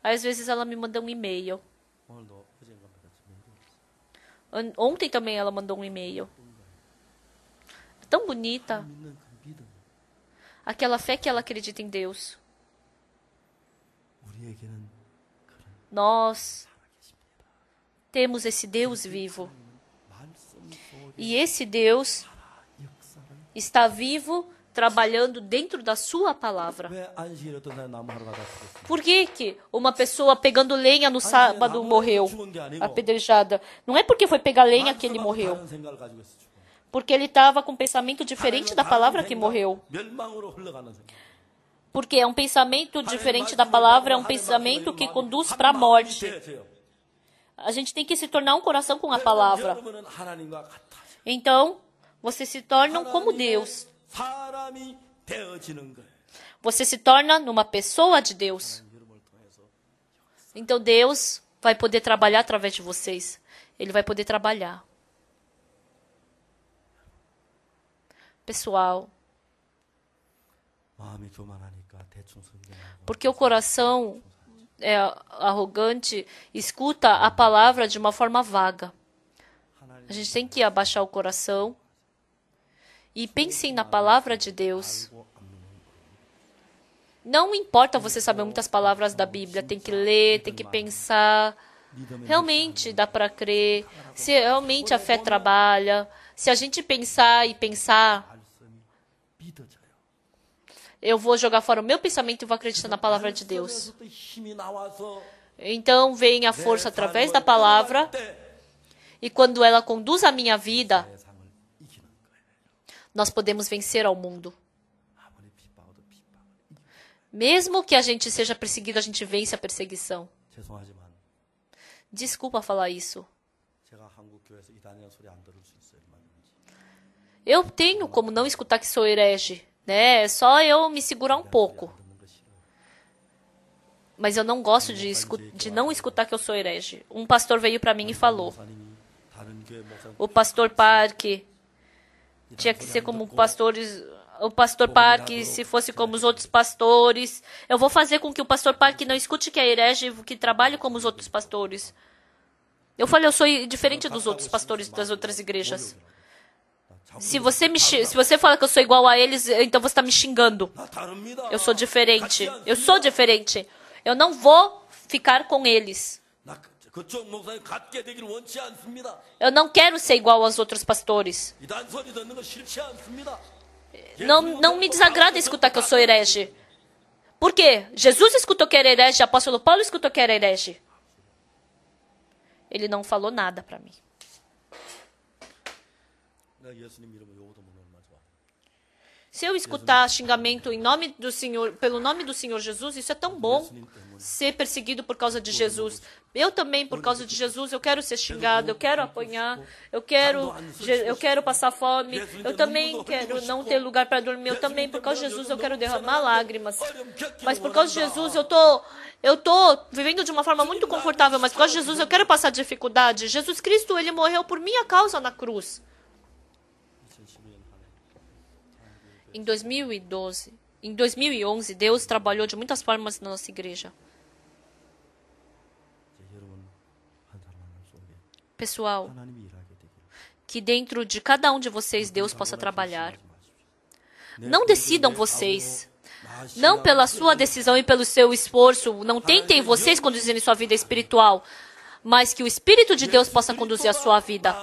Aí às vezes ela me manda um e-mail. 오늘도 어젠가 받았지. Ontem também ela mandou um e-mail. Tão bonita. 믿는 그 믿음 Aquela fé que ela acredita em Deus. 우리에게는 그런 Nós temos esse Deus vivo. 말씀 속에 E esse Deus 역사를 está vivo, trabalhando dentro da sua palavra. 왜 안식일에 어떤 사람 나무 하러 가다 죽었어? Por que uma pessoa pegando lenha no sábado morreu apedrejada? Não é porque foi pegar lenha que ele morreu. 다른 생각을 가지고 있어 죽어. Porque ele estava com um pensamento diferente da palavra que morreu. 멸망으로 흘러가는 생각. Porque é um pensamento diferente da palavra, é um pensamento que conduz para a morte. A gente tem que se tornar um coração com a palavra. 여러분은 하나님과 같아. Então, vocês se tornam como Deus. 사람이 되어지는 거예요. Você se torna numa pessoa de Deus. 여러분을 통해서 Então, Deus vai poder trabalhar através de vocês. Ele vai poder trabalhar. Pessoal, 마음이 교만하니까 대충 성경하고 porque o coração é arrogante, escuta a palavra de uma forma vaga. A gente tem que abaixar o coração e pensem na palavra de Deus. Não importa você saber muitas palavras da Bíblia, tem que ler, tem que pensar. Realmente dá para crer. Se realmente a fé trabalha, se a gente pensar e pensar, 말씀이 믿어져요. eu vou jogar fora o meu pensamento e vou acreditar na palavra de Deus. 말씀에서 또 힘이 나와서 Então vem a força através da palavra, e quando ela conduz a minha vida, 세상을 이기는 거예요. nós podemos vencer ao mundo. 아무리 핍박도 핍박을 이기는 거예요. Mesmo que a gente seja perseguido, a gente vence a perseguição. 죄송하지만 Desculpa falar isso. 제가 한국 교회에서 이단이라는 소리 안 들을 수 있어요. 얼마든지. Eu tenho como não escutar que sou herege, né? É só eu me segurar um pouco. 듣는 거 싫어요. Mas eu não gosto de não escutar que eu sou herege. Um pastor veio para mim e falou: 목사님이 다른 교회 목사 o pastor Park tinha que ser como pastores. O pastor Park, se fosse como os outros pastores, eu vou fazer com que o pastor Park não escute que é herege, que trabalhe como os outros pastores. Eu falei: eu sou diferente dos outros pastores das outras igrejas. Se você fala que eu sou igual a eles, então você está me xingando. 나 다릅니다. Eu sou diferente. Eu sou diferente. Eu não vou ficar com eles. 나 그쪽 목사님 같게 되기를 원치 않습니다. Eu não quero ser igual aos outros pastores. 이단 소리 듣는 거 싫지 않습니다. Não me desagrada escutar que eu sou herege. Por quê? Jesus escutou que era herege, o apóstolo Paulo escutou que era herege. Ele não falou nada para mim. 나 예수님 이름으로 요거도 먹는 얼마 좋아. Se eu escutar xingamento em nome do Senhor, pelo nome do Senhor Jesus, isso é tão bom. Ser perseguido por causa de Jesus. Eu também, por causa de Jesus, eu quero ser xingado, eu quero apanhar, eu quero passar fome, eu também quero não ter lugar para dormir, eu também, por causa de Jesus, eu quero derramar lágrimas. Mas por causa de Jesus, eu tô vivendo de uma forma muito confortável, mas por causa de Jesus, eu quero passar dificuldade. Jesus Cristo, ele morreu por minha causa na cruz. Em 2011, Deus trabalhou de muitas formas na nossa igreja. Pessoal, que dentro de cada um de vocês Deus possa trabalhar. Não decidam vocês. Não pela sua decisão e pelo seu esforço. Não tentem vocês conduzirem sua vida espiritual. Mas que o Espírito de Deus possa conduzir a sua vida.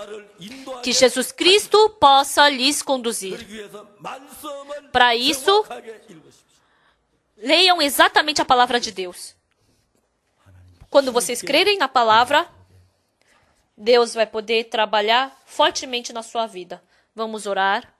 Que Jesus Cristo possa lhes conduzir. Para isso, leiam exatamente a palavra de Deus. Quando vocês crerem na palavra, Deus vai poder trabalhar fortemente na sua vida. Vamos orar.